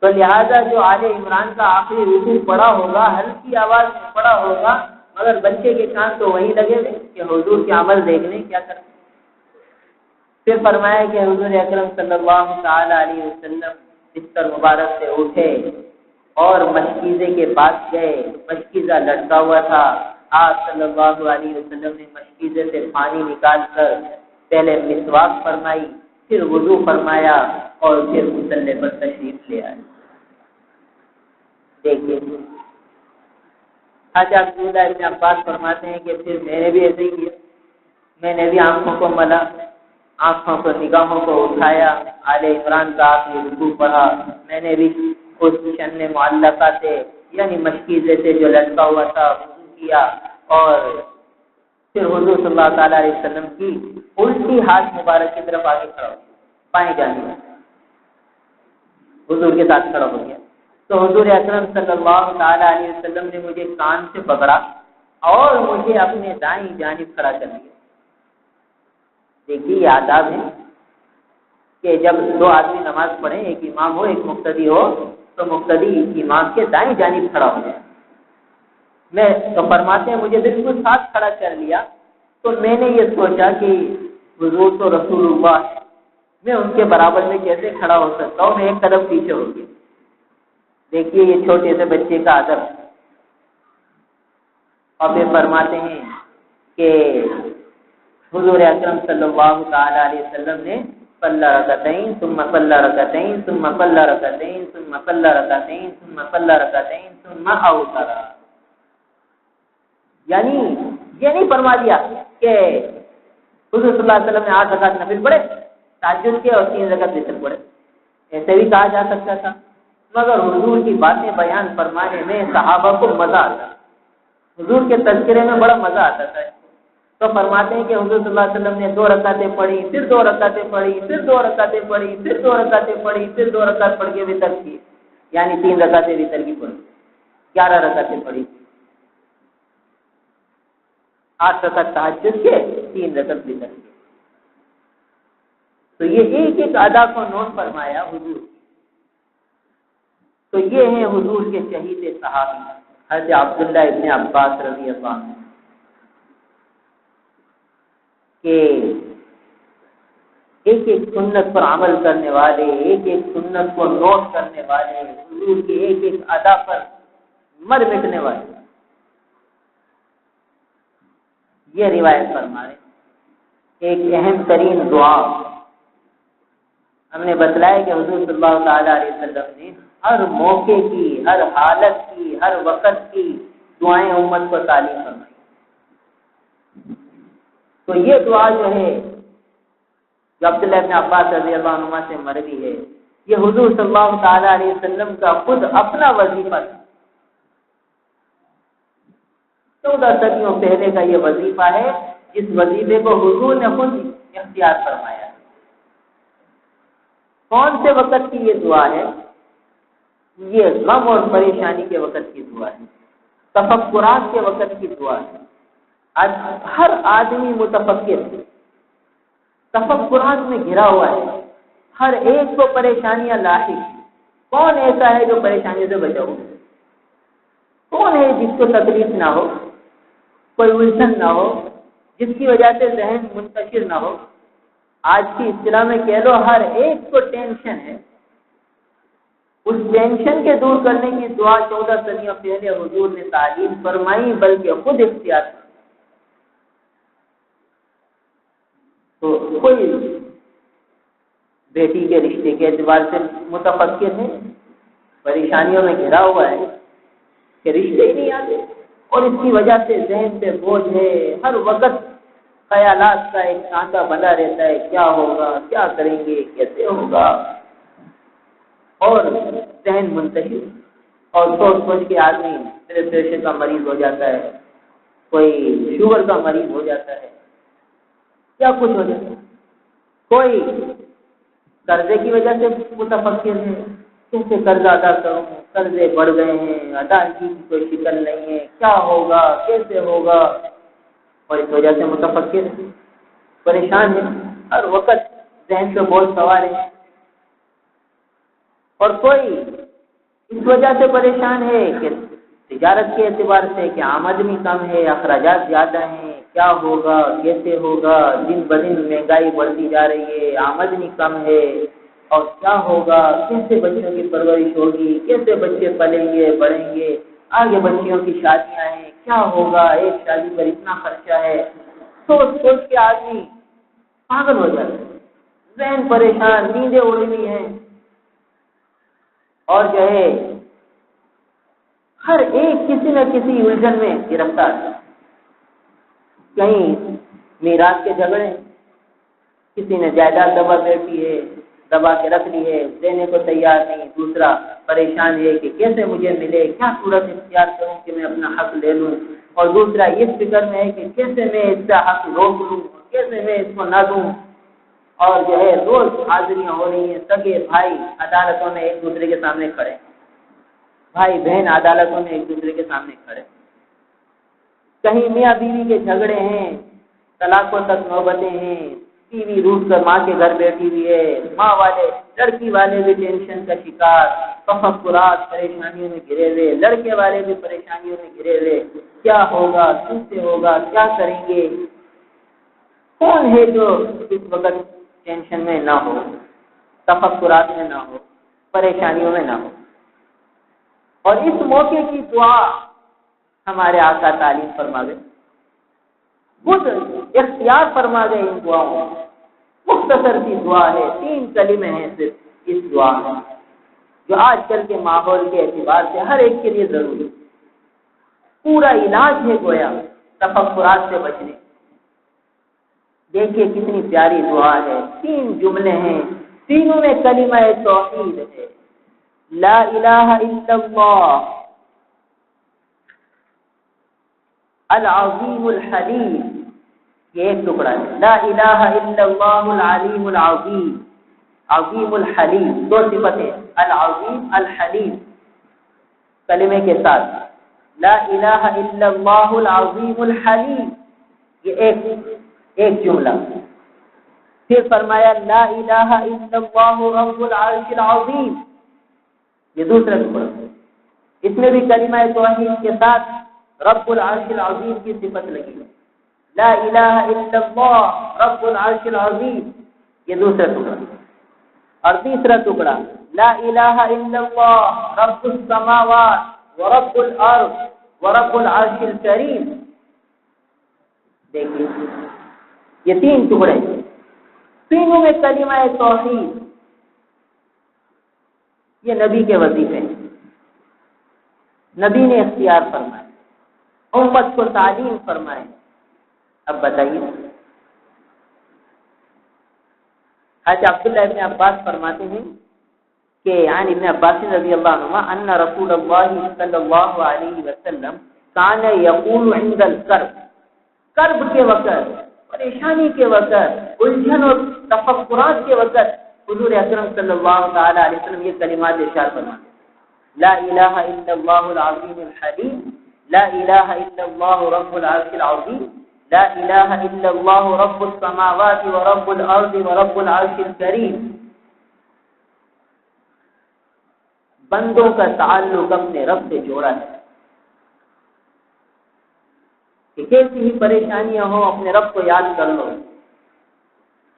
تو لہذا جو آل عمران کا آخری رکوع پڑا ہوگا ہلکی آواز میں پڑا ہوگا، مگر بچے کے کان تو وہی لگے ہوئے کہ حضور کے عمل دیکھنے کیا کرتے۔ پھر فرمایا کہ حضور اکرم صلی اللہ تعالی علیہ وسلم بستر مبارک سے اٹھے اور مشکیزے کے پاس گئے، مشکیزہ لٹکا ہوا تھا۔ آپ صلی اللہ علیہ وسلم نے مشکیزے سے پانی نکال کر پہلے مسواک فرمائی، پھر وضو فرمایا اور پھر مصلی پر تشریف لے آئے۔ دیکھیے حضرت عبداللہ ابن عباس فرماتے ہیں کہ پھر میں نے بھی ایسے ہی کیا، میں نے بھی آنکھوں کو ملا، آنکھوں کو نگاہوں کو اٹھایا، آل عمران کا آخری رکوع پڑھا، میں نے بھی اس شن معلقہ سے یعنی مشکیزے سے جو لٹکا ہوا تھا وضو کیا، اور پھر حضور صلی اللہ تعالی علیہ وسلم کی الٹی ہاتھ مبارک کی طرف آگے کھڑا ہو گیا، بائیں جانب حضور کے ساتھ کھڑا ہو گیا۔ تو حضور اکرم صلی اللہ تعالی علیہ وسلم نے مجھے کان سے پکڑا اور مجھے اپنے دائیں جانب کھڑا کر دیا۔ دیکھیے یہ آداب ہے کہ جب دو آدمی نماز پڑھیں، ایک امام ہو ایک مقتدی ہو، تو مقتدی امام کے دائیں جانب کھڑا ہو جائے۔ میں تو فرماتے ہیں مجھے بالکل ساتھ کھڑا کر لیا، تو میں نے یہ سوچا کہ حضور تو رسول اللہ ہے، میں ان کے برابر میں کیسے کھڑا ہو سکتا ہوں، میں ایک قدم پیچھے ہو گیا۔ دیکھیے یہ چھوٹے سے بچے کا ادب۔ اور پھر فرماتے ہیں کہ حضور اکرم صلی اللہ تعالی علیہ وسلم نے صلی رکعتین ثم صلی رکعتین ثم صلی رکعتین ثم صلی رکعتین ثم صلی رکعتین ثم اوتر، یعنی یہ نہیں فرما دیا کہ حضور صلی اللہ علیہ وسلم نے 8 رکعت نفل پڑھے، تہجد کے اور 3 رکعت وتر پڑھے، ایسے بھی کہا جا سکتا تھا، مگر حضور کی باتیں بیان فرمانے میں صحابہ کو مزہ آتا، حضور کے تذکرے میں بڑا مزہ آتا تھا۔ تو فرماتے ہیں کہ حضور صلی اللہ علیہ وسلم نے 2 رکعتیں پڑھی، پھر 2 رکعتیں پڑھی، پھر 2 رکعتیں پڑھی، پھر 2 رکعتیں پڑھی، پھر 2 رکعت پڑھ کے وتر کی، یعنی 3 رکعتیں وتر کی پڑھی، 11 رکعتیں پڑھی، 8 رکعت تہجد کے، 3 رکعت وتر کی۔ تو یہ ایک ایک ادا کو نوٹ فرمایا حضور۔ تو یہ ہیں حضور کے شہید صحابی حضرت عبداللہ ابن عباس رضی اللہ عنہ، کہ ایک ایک سنت پر عمل کرنے والے، ایک ایک سنت کو نوٹ کرنے والے، حضور کے ایک ایک ادا پر مر مٹنے والے، یہ روایت فرما رہے۔ ایک اہم ترین دعا ہم نے بتلایا کہ حضور صلی اللہ تعالی علیہ وسلم نے ہر موقع کی، ہر حالت کی، ہر وقت کی دعائیں امت کو تعلیم فرمائی۔ تو یہ دعا جو ہے جو عبداللہ ابن عباس رضی اللہ عنہ سے مروی ہے، یہ حضور صلی اللہ تعالی علیہ وسلم کا خود اپنا وظیفہ تھا۔ 14 صدیوں پہلے کا یہ وظیفہ ہے، اس وظیفے کو حضور نے خود اختیار فرمایا۔ کون سے وقت کی یہ دعا ہے؟ یہ غم اور پریشانی کے وقت کی دعا ہے، تفکرات کے وقت کی دعا ہے۔ آج ہر آدمی متفکر ہے، تفکرات میں گھرا ہوا ہے، ہر ایک کو پریشانیاں لاحق ہیں۔ کون ایسا ہے جو پریشانی سے بچا ہو؟ کون ہے جس کو تکلیف نہ ہو، کوئی الجھن نہ ہو، جس کی وجہ سے ذہن منتشر نہ ہو؟ آج کی اصطلاح میں کہہ لو ہر ایک کو ٹینشن ہے۔ اس ٹینشن کے دور کرنے کی دعا 14 صدیوں پہلے حضور نے تعلیم فرمائی، بلکہ خود اختیار کی۔ تو کوئی بیٹی کے رشتے کے اعتبار سے متفکر ہے، پریشانیوں میں گھرا ہوا ہے کہ رشتے ہی نہیں آتے، اور اس کی وجہ سے ذہن پہ بوجھ ہے، ہر وقت خیالات کا ایک سانچہ بنا رہتا ہے، کیا ہوگا، کیا کریں گے، کیسے ہوگا، اور ذہن منتشر، اور سوچ سوچ کے آدمی بلڈ پریشر کا مریض ہو جاتا ہے، کوئی شوگر کا مریض ہو جاتا ہے، کیا کچھ ہو جاتا ہے، کوئی قرضے کی وجہ سے متفکر ہے، کیسے قرضہ ادا کروں، قرضے بڑھ گئے ہیں، ادائیگی کی کوئی شکل نہیں ہے، کیا ہوگا، کیسے ہوگا، اور اس وجہ سے متفکر ہے، پریشان ہے، ہر وقت ذہن پہ بہت سوال ہے. اور کوئی اس وجہ سے پریشان ہے کہ تجارت کے اعتبار سے کہ آمدنی کم ہے، اخراجات زیادہ ہیں، کیا ہوگا، کیسے ہوگا، دن بدن مہنگائی بڑھتی جا رہی ہے، آمدنی کم ہے، اور کیا ہوگا، کیسے بچوں کی پرورش ہوگی، کیسے بچے پلیں گے بڑھیں گے، آگے بچیوں کی شادیاں ہیں، کیا ہوگا، ایک شادی پر اتنا خرچہ ہے. سوچ سوچ کے آدمی پاگل ہو جاتا ہے، ذہن پریشان، نیندیں اڑی ہوئی ہیں، اور جو ہے ہر ایک کسی نہ کسی الجھن میں گرفتار ہے. کہیں میراث کے جھگڑے، کسی نے جائیداد دبا کے رکھ لی ہے، دینے کو تیار نہیں، دوسرا پریشان ہے کہ کیسے مجھے ملے، کیا صورت اختیار کروں کہ میں اپنا حق لے لوں، اور دوسرا اس فکر میں ہے کہ کیسے میں اس کا حق روک لوں، کیسے میں اس کو نہ دوں. اور جو ہے روز حاضریاں ہو رہی ہیں، سگے بھائی عدالتوں میں ایک دوسرے کے سامنے کھڑے، بھائی بہن عدالتوں میں ایک دوسرے کے سامنے کھڑے، کہیں میاں بیوی کے جھگڑے ہیں، طلاقوں تک نوبتیں ہیں، بیوی روٹ کر ماں کے گھر بیٹھی ہوئی ہے، ماں والے لڑکی والے بھی ٹینشن کا شکار، تفکرات پریشانیوں میں گھرے ہوئے، لڑکے والے بھی پریشانیوں میں گھرے ہوئے، کیا ہوگا، کیسے ہوگا، کیا کریں گے. کون ہے جو اس وقت ٹینشن میں نہ ہو، تفکرات میں نہ ہو، پریشانیوں میں نہ ہو. اور اس موقع کی دعا ہمارے آقا تعلیم فرما گئے، خود اختیار فرما گئے ان دعاؤں. مختصر سی دعا ہے، 3 کلمے ہیں صرف اس دعا میں، جو آج کل کے ماحول کے اعتبار سے ہر ایک کے لیے ضروری، پورا علاج ہے گویا تفکرات سے بچنے. دیکھیے کتنی پیاری دعا ہے، 3 جملے ہیں، تینوں میں کلمہ توحید ہے، لا الہ الا اللہ العظیم الحلیم. یہ ایک ٹکڑا ہے، لا الہ الا اللہ العلیم العظیم، عظیم الحلیم، 2 صفتیں، العظیم الحلیم کلمے کے ساتھ، لا الہ الا اللہ العظیم الحلیم، یہ ایک جملہ. پھر فرمایا لا الہ الا اللہ رب العرش العظیم، یہ دوسرا ٹکڑا، اس میں بھی کلمہ توحید کے ساتھ رب العرش العظیم کی صفت لگی ہے. لا الہ الا اللہ رب العرش العظیم، یہ دوسرا ٹکڑا. اور تیسرا ٹکڑا، لا الہ الا اللہ رب السماوات ورب الارض ورب العرش الکریم. دیکھیے یہ 3 ٹکڑے، تینوں میں کلمہ توحید. یہ نبی کے وظیفے ہیں، نبی نے اختیار فرمائے، امت کو تعلیم فرمائے. اب بتائیے، حضرت عبداللہ ابن عباس فرماتے ہیں کہ عن ابن عباس رضی اللہ عنہما ان رسول اللہ صلی اللہ علیہ وسلم کان یقول عند الکرب، کرب کے وقت، پریشانی کے وقت، الجھن اور تفکرات کے وقت حضور اکرم صلی اللہ تعالی علیہ وسلم یہ کلمات ارشاد فرماتے ہیں، لا الہ الا اللہ العظیم الحلیم، لا الہ الا اللہ رب العرش العظیم، لا الہ الا اللہ رب السماوات ورب الارض ورب العرش الکریم. بندوں کا تعلق اپنے رب سے جوڑا ہے، کہ کیسی ہی پریشانیاں ہوں اپنے رب کو یاد کر لو.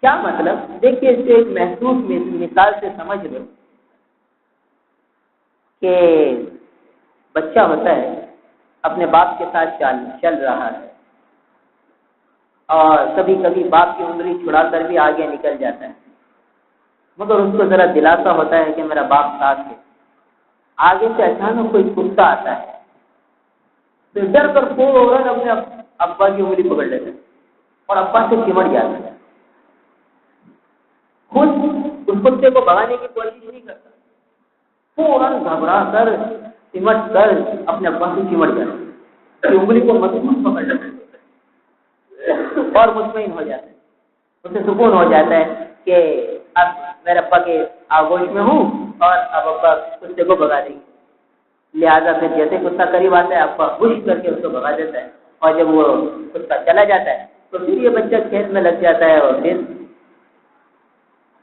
کیا مطلب؟ دیکھیے اس سے ایک محسوس مثال سے سمجھ لو کہ بچہ ہوتا ہے، اپنے باپ کے ساتھ چل رہا ہے، اور کبھی کبھی باپ کی انگلی چھڑا کر بھی آگے نکل جاتا ہے، مگر اس کو ذرا دلاسا ہوتا ہے کہ میرا باپ ساتھ ہے. آگے سے اچانک کوئی کتا آتا ہے تو ڈر کر فوراً اپنے ابا کی انگلی پکڑ لیتا ہے اور ابا سے چمٹ جاتا ہے. خود اس کتے کو بھگانے کی کوشش نہیں کرتا، فوراً گھبرا کر سمٹ کر اپنے ابا سے چمٹ جاتے ہیں، انگلی کو مضبوط پکڑ لیتے اور مطمئن ہو جاتا ہے، اسے سکون ہو جاتا ہے کہ اب میرے ابا کے آغوش میں ہوں اور اب ابا کتے کو بھگا دیں گے۔ لہٰذا پھر جیسے کتا قریب آتا ہے ابا خوش کر کے اس کو بھگا دیتا ہے، اور جب وہ کتا چلا جاتا ہے تو پھر یہ بچہ کھیل میں لگ جاتا ہے اور پھر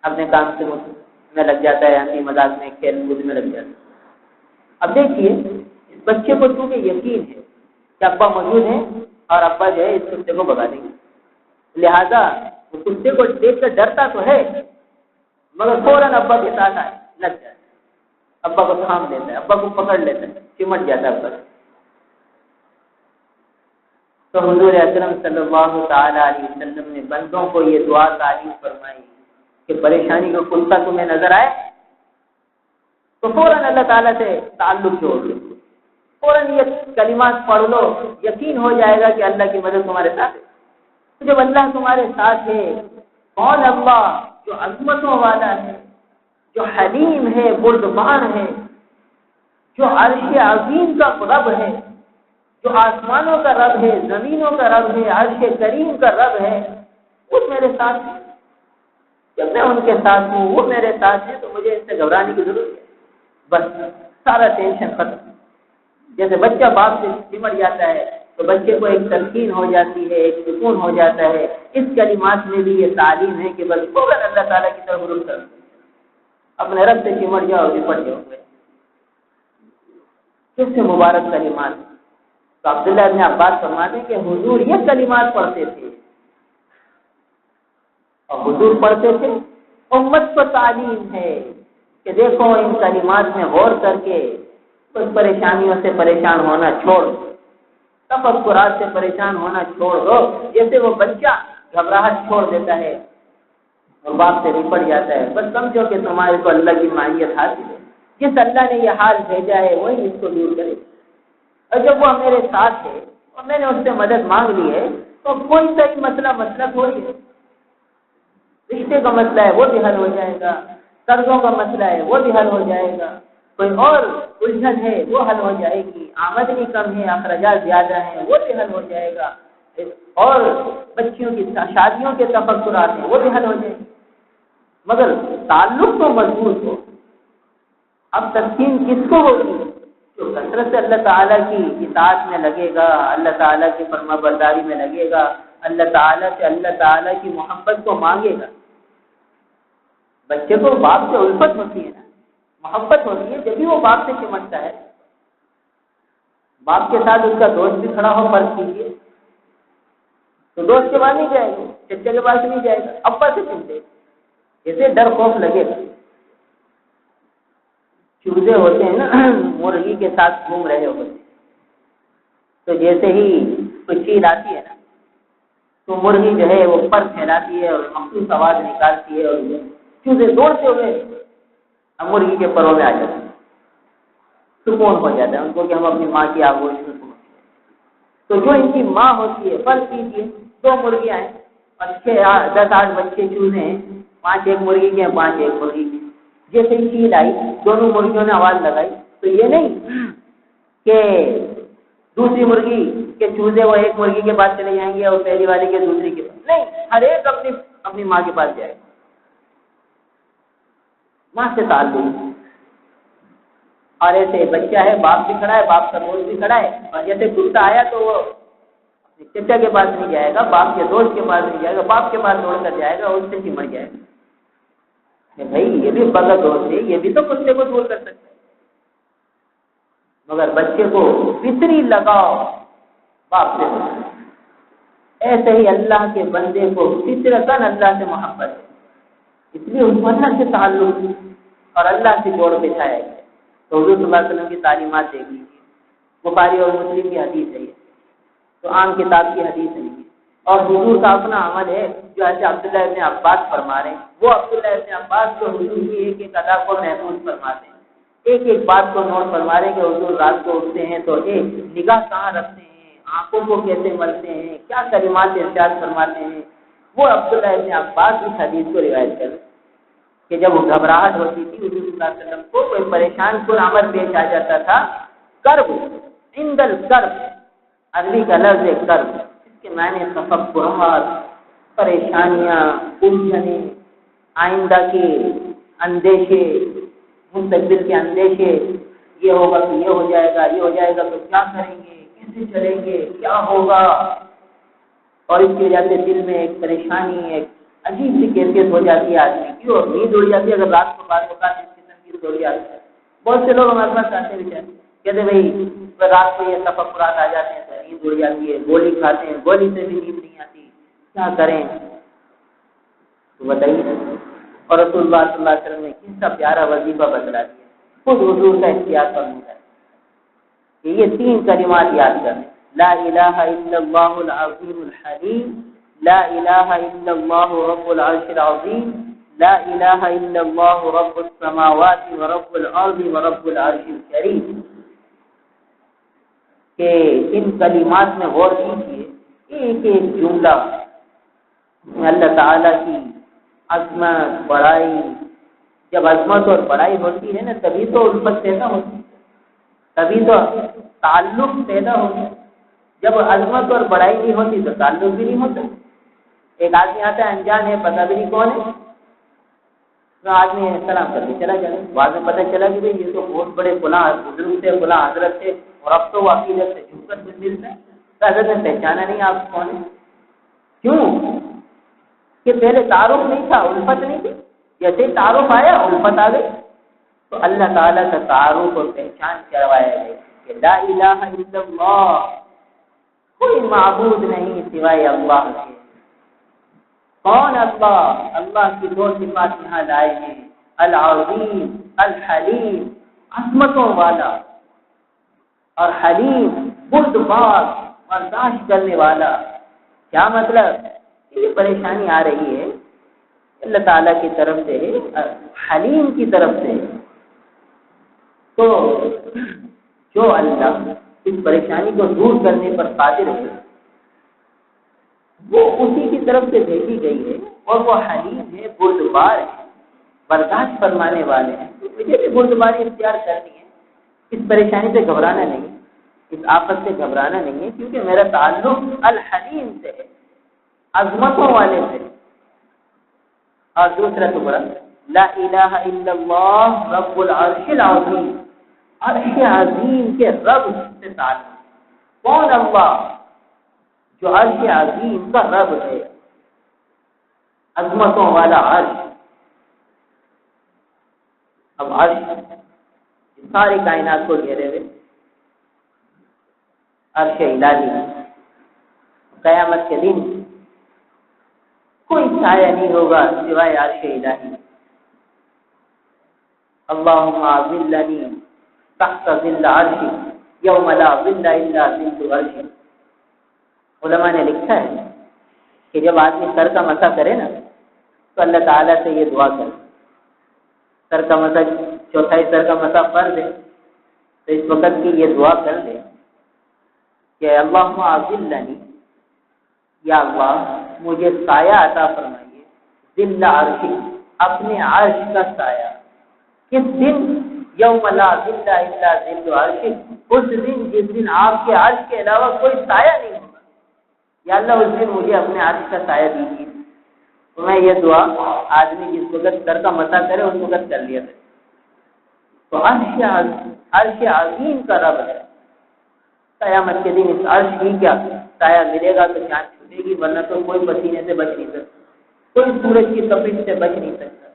اپنے کام سے میں لگ جاتا ہے، ہنسی مذاق میں کھیل کود میں لگ جاتا ہے۔ اب دیکھیے اس بچے کو چونکہ یقین ہے کہ ابا موجود ہے اور ابا جو ہے اس کتے کو بھگا دیں گے، لہذا وہ کتے کو دیکھ کر ڈرتا تو ہے مگر فوراً ابا کے ساتھ لگ جاتا ہے، ابا کو تھام لیتا ہے، ابا کو پکڑ لیتا ہے، چمٹ جاتا ہے ابا سے۔ تو حضور اکرم صلی اللہ تعالی علیہ وسلم نے بندوں کو یہ دعا تعلیم فرمائی کہ پریشانی کا کتا تمہیں نظر آئے تو فوراً اللہ تعالیٰ سے تعلق جوڑ لو، فوراً یہ کلمات پڑھ لو، یقین ہو جائے گا کہ اللہ کی مدد تمہارے ساتھ ہے۔ جب اللہ تمہارے ساتھ ہے، کون اللہ؟ جو عظمتوں والا ہے، جو حلیم ہے، بردبار ہے، جو عرش عظیم کا رب ہے، جو آسمانوں کا رب ہے، زمینوں کا رب ہے، عرش کریم کا رب ہے، وہ میرے ساتھ ہے۔ جب میں ان کے ساتھ ہوں، وہ میرے ساتھ ہے، تو مجھے اس سے گھبرانے کی ضرورت ہے، بس سارا ٹینشن ختم۔ جیسے بچہ باپ سے سمٹ جاتا ہے تو بچے کو ایک تسکین ہو جاتی ہے، ایک سکون ہو جاتا ہے۔ اس کلمات میں بھی یہ تعلیم ہے کہ بس فوراً اللہ تعالیٰ کی طرف رجوع کرو، اپنے رب سے سمٹ جاؤ، نپٹ جاؤ۔ کس سے مبارک کلمات؟ تو عبداللہ ابن عباس فرماتے ہیں کہ حضور یہ کلمات پڑھتے تھے، اور حضور پڑھتے تھے امت کو تعلیم ہے کہ دیکھو ان کلمات میں غور کر کے کچھ پریشانیوں سے پریشان ہونا چھوڑ دو، تفکرات سے پریشان ہونا چھوڑ دو۔ جیسے وہ بچہ گھبراہٹ چھوڑ دیتا ہے اور باپ سے نپٹ جاتا ہے، بس سمجھو کہ تمہارے کو اللہ کی معیت حاصل ہے، جس اللہ نے یہ حال بھیجا ہے وہی اس کو دور کرے۔ اور جب وہ میرے ساتھ ہے اور میں نے اس سے مدد مانگ لی ہے تو کوئی سا ہی مسئلہ تھوڑی ہے، رشتے کا مسئلہ ہے وہ بھی حل ہو جائے گا، قرضوں کا مسئلہ ہے وہ بھی حل ہو جائے گا، کوئی اور الجھن ہے وہ حل ہو جائے گی، آمدنی کم ہے، اخراجات زیادہ ہیں وہ بھی حل ہو جائے گا، اور بچیوں کی شادیوں کے تفکرات ہیں وہ بھی حل ہو جائے گی، مگر تعلق تو مضبوط ہو۔ اب تسکین کس کو ہوگی؟ جو کثرت سے اللہ تعالیٰ کی اطاعت میں لگے گا، اللہ تعالیٰ کی فرما برداری میں لگے گا، اللہ تعالیٰ سے اللہ تعالیٰ کی محبت کو مانگے گا۔ بچے کو باپ سے الفت ہوتی ہے نا، محبت ہوتی ہے، جب بھی وہ باپ سے چمٹتا ہے، باپ کے ساتھ اس کا دوست بھی کھڑا ہو، فرض کیجیے تو دوست کے پاس نہیں جائے گا، چچا کے پاس نہیں جائے گا، ابا سے چمٹے گا، جیسے ڈر خوف لگے گا۔ چوزے ہوتے ہیں نا، مرغی کے ساتھ گھوم رہے ہوتے ہیں، تو جیسے ہی کوئی چیل آتی ہے نا تو مرغی جو ہے وہ پر پھیلاتی ہے اور مخصوص آواز نکالتی ہے، اور چوزے دوڑتے ہوئے اب مرغی کے پروں میں آ جاتے ہیں، سکون ہو جاتا ہے ان کو کہ ہم اپنی ماں کی آگوش میں پہنچ گئے۔ تو جو ان کی ماں ہوتی ہے، فرض کیجیے 2 مرغیاں ہیں اور 10-8 بچے چوزے ہیں، 5 ایک مرغی کے ہیں، 5 ایک مرغی کے۔ جیسے ہی چیل آئی، دونوں مرغیوں نے آواز لگائی، تو یہ نہیں کہ دوسری مرغی کے چوزے وہ ایک مرغی کے پاس چلے جائیں گے اور پہلی والی کے دوسری کے پاس، نہیں، ہر ایک اپنی ماں کے پاس جائے گا، ماں سے تعلق۔ اور ایسے بچہ ہے، باپ بھی کھڑا ہے، باپ کا دوست بھی کھڑا ہے، اور جیسے کتا آیا تو وہ چچا کے پاس نہیں جائے گا، باپ کے دوست کے پاس نہیں جائے گا، باپ کے پاس دوڑ کر جائے گا، اس سے چمٹ جائے گا کہ بھائی یہ بھی بغیر دوست ہے، یہ بھی تو کتے کو دور کر سکتا ہے۔ مگر بچے کو فطری لگاؤ باپ سے ہوتا ہے، ایسے ہی اللہ کے بندے کو فطرتاً اللہ سے محبت ہے، اس لیے اس کو اللہ سے تعلق اور اللہ سے جوڑ بٹھایا گیا۔ تو حضور صلی اللہ علیہ وسلم کی تعلیمات دیکھ لیجیے، بخاری اور مسلم کی حدیث ہے یہ، تو عام کتاب کی حدیث ہے یہ، اور حضور کا اپنا عمل ہے جو ایسے عبداللہ ابن عباس فرما رہے ہیں، وہ عبداللہ ابن عباس کو حضور کی ایک ایک ادا کو محفوظ فرماتے ہیں، ایک ایک بات کو نوٹ فرما رہے ہیں کہ حضور رات کو اٹھتے ہیں تو ایک نگاہ کہاں رکھتے ہیں، آنکھوں کو کیسے ملتے ہیں، کیا کلمات ارشاد فرماتے ہیں۔ وہ عبداللہ ابن عباس اس حدیث کو روایت کر کہ جب وہ گھبراہٹ ہوتی تھی حضور صلی اللہ علیہ وسلم کو کوئی پریشان کن عمل پیش آ جاتا تھا کرب، عند الکرب، عربی کا لفظ ہے کرب، اس کے معنی تفکرات، پریشانیاں، الجھنیں، آئندہ کے اندیشے، مستقبل کے اندیشے، یہ ہوگا تو یہ ہو جائے گا، یہ ہو جائے گا تو کیا کریں گے، کیسے چلیں گے، کیا ہوگا، اور اس کی وجہ سے دل میں ایک پریشانی، ایک عجیب سی کیفیت ہو جاتی ہے آدمی کی، اور نیند اڑ جاتی ہے اگر رات کو بعض اوقات اس قسم کی تھوڑی آتی ہے۔ بہت سے لوگ ہمارے پاس آتے ہیں بیچارے، کہتے بھائی رات کو یہ تفکرات آ جاتے ہیں تو نیند اڑ جاتی ہے، گولی کھاتے ہیں، گولی سے بھی نیند نہیں آتی، کیا کریں؟ تو بتائیے، اور رسول اللہ صلی اللہ علیہ وسلم نے کس کا پیارا وظیفہ بتلا دیا، خود حضور کا اختیار فرمایا کہ یہ 3 کلمات یاد کریں، لا الہ الا اللہ العظیم الحلیم، لا الہ الا اللہ رب العرش العظیم، لا الہ الا اللہ رب السماوات ورب الارض ورب العرش الکریم۔ کہ ان کلمات میں غور کیجیے، ایک ایک جملہ اللہ تعالیٰ کی عظمت، بڑائی، جب عظمت اور بڑائی ہوتی ہے نا تبھی تو الفت پیدا ہوتی ہے، تبھی تو تعلق پیدا ہوتا ہے۔ جب عظمت اور بڑائی نہیں ہوتی تو تعلق بھی نہیں ہوتا۔ ایک آدمی آتا ہے انجان ہے، پتہ بھی نہیں کون ہے، تو آدمی سلام کر کے چلا جائے، بعد میں پتہ چلا کہ بھائی یہ تو بہت بڑے فلاں بزرگ تھے، فلاں حضرت تھے، اور اب تو وہ عقیدت سے جھک کر ملتا ہے، تو حضرت نے پہچانا نہیں آپ کون ہے۔ کیوں کہ پہلے تعارف نہیں تھا، الفت نہیں تھی، جیسے ہی تعارف آیا الفت آ گئی۔ تو اللہ تعالیٰ کا تعارف اور پہچان کروایا گیا کہ لا الہ الا اللہ، کوئی معبود نہیں سوائے اللہ کے۔ کون اللہ؟ اللہ کی 2 صفات یہاں لائے ہیں، العظیم، الحلیم، عظمتوں والا، اور حلیم، بردبار، برداشت کرنے والا۔ کیا مطلب؟ یہ پریشانی آ رہی ہے اللہ تعالیٰ کی طرف سے، حلیم کی طرف سے، تو جو اللہ اس پریشانی کو دور کرنے پر قادر ہے وہ اسی کی طرف سے بھیجی گئی ہے، اور وہ حلیم ہے، بردبار ہے، برداشت فرمانے والے ہیں۔ مجھے بھی بردباری اختیار کرنی ہے، اس پریشانی سے گھبرانا نہیں، اس آفت سے گھبرانا نہیں ہے، کیونکہ میرا تعلق الحلیم سے ہے، عظمتوں والے سے۔ اور دوسرا ٹکڑا لا الہ الا اللہ رب العرش العظیم، عرش عظیم کے رب سے تعلق۔ کون اللہ؟ جو عرش عظیم کا رب ہے، عظمتوں والا عرش۔ اب عرش ساری کائنات کو گھیرے ہوئے عرش الہی، قیامت کے دن کوئی سایہ نہیں ہوگا سوائے عرش الہی۔ اللہم ظلنی تحت ظل عرشی یوم لا ظل الا ظل عرشی۔ علماء نے لکھا ہے کہ جب آدمی سر کا مسح کرے نا تو اللہ تعالیٰ سے یہ دعا کرے، سر کا مسح، چوتھائی سر کا مسح فرض ہے، تو اس وقت کی یہ دعا کر لے کہ اللہم ظلنی، یا اللہ مجھے سایہ عطا فرمائیے، ظل عرشی، اپنے عرش کا سایہ۔ کس دن؟ یوم لا ظل الا ظل عرشی، اس دن جس دن آپ کے عرش کے علاوہ کوئی سایہ نہیں ہوگا۔ یا اللہ اس دن مجھے اپنے عرش کا سایہ دیجیے۔ تو میں یہ دعا آدمی جس وقت سر کا مسح کرے اس وقت کر لیا کرے۔ تو عرش عظیم کا رب ہے، قیامت کے دن اس عرش ہی کیا سایہ ملے گا تو جان چھوٹے گی، ورنہ تو کوئی پسینے سے بچ نہیں سکتا، کوئی سورج کی تپش سے بچ نہیں سکتا۔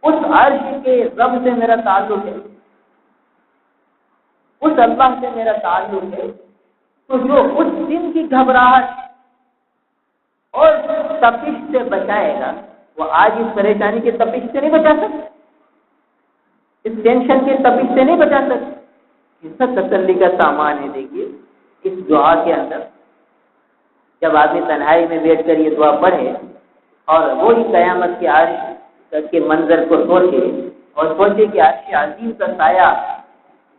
اس عرش کے رب سے میرا تعلق ہے، اس اللہ سے میرا تعلق ہے، تو جو اس دن کی گھبراہٹ اور تپش سے بچائے گا وہ آج اس پریشانی کی تپش سے نہیں بچا سکتا، اس ٹینشن کی تپش سے نہیں بچا سکتا۔ اس کا تسلی کا سامان ہے۔ دیکھیے اس دعا کے اندر جب آدمی تنہائی میں بیٹھ کر یہ دعا پڑھے اور وہی قیامت کے عرش کے منظر کو سوچے اور سوچے کہ عرش عظیم کا سایہ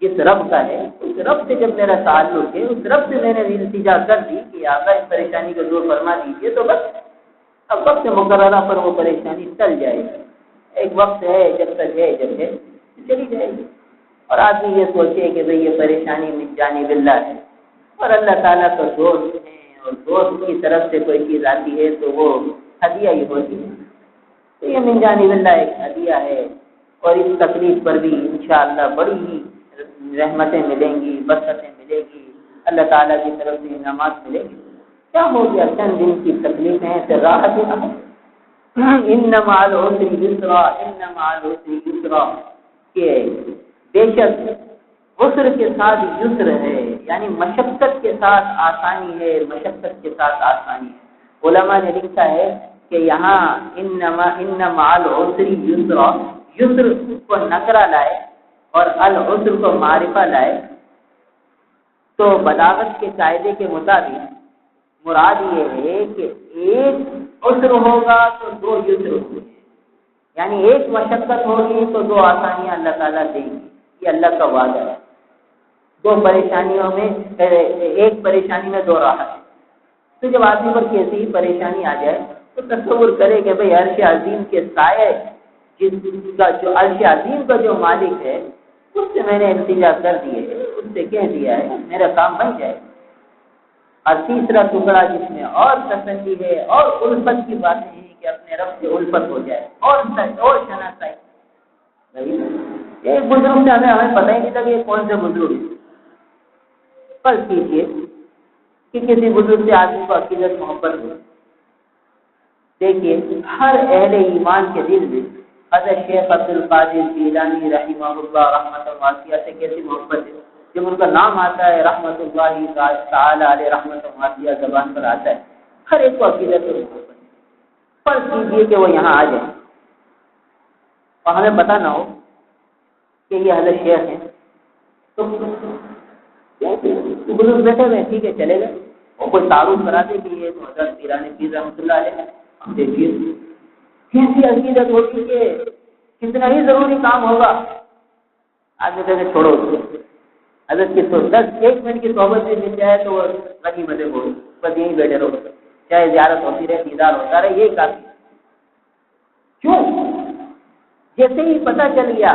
جس رب کا ہے، اس رب سے جب میرا تعلق ہے، اس رب سے میں نے التجا کر دی کہ آپ اس پریشانی کو دور فرما دیجیے، تو بس اب وقت مقررہ پر وہ پریشانی ٹل جائے گی۔ ایک وقت ہے، جب تک ہے، جب ہے چلی جائے گی۔ اور آدمی یہ سوچے کہ بھئی یہ پریشانی من جانب اللہ ہے اور اللہ تعالیٰ کا دوست ہے اور دوست کی طرف سے کوئی چیز آتی ہے تو وہ ہدیہ ہی ہوتی ہے، تو یہ من جانب اللہ ایک ہدیہ ہے اور اس تکلیف پر بھی انشاءاللہ بڑی ہی رحمتیں ملیں گی، برکتیں ملے گی، اللہ تعالیٰ کی طرف سے انعامات ملیں گے۔ کیا ہو گیا؟ چند دن کی تکلیفیں ہیں پھر راحت ہے۔ ان مع العسر یسرا، ان مع العسر یسرا، کہ بے شک عسر کے ساتھ یسر ہے، یعنی مشقت کے ساتھ آسانی ہے، مشقت کے ساتھ آسانی ہے۔ علماء نے لکھا ہے کہ یہاں ان مع العسر یسرا، یسر کو نکرہ لائے اور العسر کو معرفہ لائے تو بلاغت کے قاعدے کے مطابق مراد یہ ہے کہ ایک عسر ہوگا تو دو یسر ہوں گے، یعنی ایک مشقت ہوگی تو دو آسانیاں اللہ تعالیٰ دیں گی، یہ اللہ کا وعدہ ہے۔ دو پریشانیوں میں ایک پریشانی میں دو راحت، تو جب آدمی پر کیسی ہی پریشانی آ جائے تو تصور کرے کہ بھئی عرش عظیم کے سائے جس کا جو عرش عظیم کا جو مالک ہے اس سے میں نے التجا کر دی ہے، اس سے کہہ دیا ہے میرا کام بن جائے۔ اور تیسرا ٹکڑا جس میں اور تسلی ہے اور الفت کی باتیں ہیں کہ اپنے رب سے الفت ہو جائے اور شناسائی۔ ایک بزرگ سے ہمیں پتہ ہی نہیں لگے کون سے بزرگ ہے۔ فرض کیجیے کہ کسی بزرگ سے آدمی کو عقیدت محبت ہو، دیکھیے ہر اہل ایمان کے دل میں حضرت شیخ عبد القادر جیلانی رحمہ اللہ رحمۃ واسعہ سے کیسی محبت ہے۔ جب ان کا نام آتا ہے رحمۃ اللہ تعالی علیہ رحمۃ واسعہ زبان پر آتا ہے، ہر ایک کو عقیدت اور محبت ہے۔ فرض کیجیے کہ وہ یہاں آ جائیں اور ہمیں پتہ نہ ہو کہ یہ حضرت شیخ ہیں، تو بزرگ بیٹھے ہوئے ٹھیک ہے چلے گئے، اور کوئی تعارف کرا دے کہ یہ حضرت پیرانی پیر رحمۃ اللہ علیہ، ہم دیکھیے کیسی عقیدت ہوتی کہ کتنا ہی ضروری کام ہوگا آگے سے چھوڑو اس کو، حضرت کی تو 10-1 منٹ کی صحبت بھی مل جائے تو وہ غنی مزے ہو، بس یہیں بیٹھے رہو، چاہے زیارت ہوتی رہے دیدار ہوتا رہے، یہی کافی۔ کیوں؟ جیسے ہی پتہ چل گیا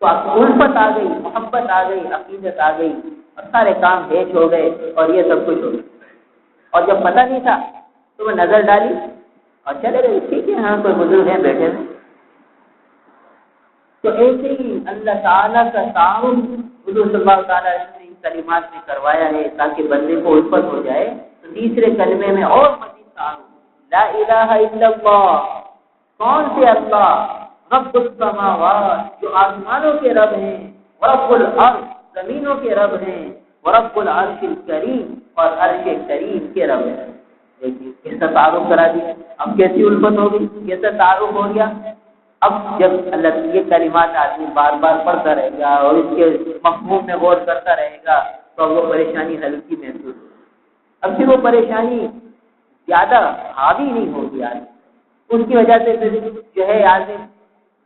تو الفت آ گئی، محبت آ گئی، عقیدت آ گئی اور سارے کام ہیچ ہو گئے اور یہ سب کچھ ہو گیا۔ اور جب پتہ نہیں تھا تو وہ نظر ڈالی اور چلے گئے، ٹھیک ہے ہاں کوئی بزرگ ہیں بیٹھے ہیں۔ تو ایسے ہی اللہ تعالیٰ کا تعاون حضور صلی اللہ تعالیٰ علیہ وسلم نے ان کلمات میں کروایا ہے تاکہ بندے کو الفت ہو جائے۔ تو تیسرے کلمے میں اور مزید تعاون، لا الہ الا اللہ، کون سے اللہ؟ رب السماوات، جو آسمانوں کے رب ہیں، ورب الارض، زمینوں کے رب ہیں، ورب العرش الکریم، اور عرش کریم کے رب ہیں۔ دیکھیے کیسا تعارف کرا دیا، اب کیسی الفت ہو گئی، کیسا تعارف ہو گیا۔ اب جب اللہ یہ کلمات آدمی بار بار پڑھتا رہے گا اور اس کے مفہوم میں غور کرتا رہے گا تو وہ پریشانی ہلکی محسوس ہوگی۔ اب پھر وہ پریشانی زیادہ حاوی نہیں ہوگی آدمی، اس کی وجہ سے پھر جو ہے آدمی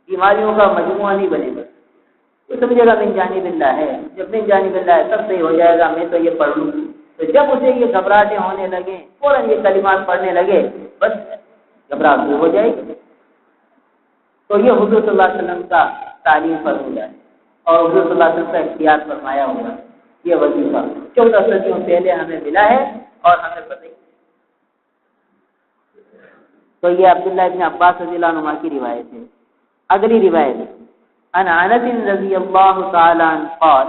بیماریوں کا مجموعہ نہیں بنے گا، تو سمجھے گا من جانب اللہ ہے، جب من جانب اللہ ہے سب صحیح ہو جائے گا، میں تو یہ پڑھ لوں۔ تو جب اسے یہ گھبراہٹیں ہونے لگے فوراً یہ کلمات پڑھنے لگے، بس گھبراہٹ دور ہو جائے گی۔ تو یہ حضور صلی اللہ علیہ وسلم کا تعلیم فرمودہ ہے اور حضور صلی اللہ علیہ وسلم کا اختیار فرمایا ہوگا یہ وظیفہ 14 صدیوں پہلے ہمیں ملا ہے اور ہمیں پتہ ہی۔ تو یہ عبداللہ ابن عباس رضی اللہ عنہ کی روایت ہے۔ اگلی روایت عن انس رضی اللہ تعالی عنہ قال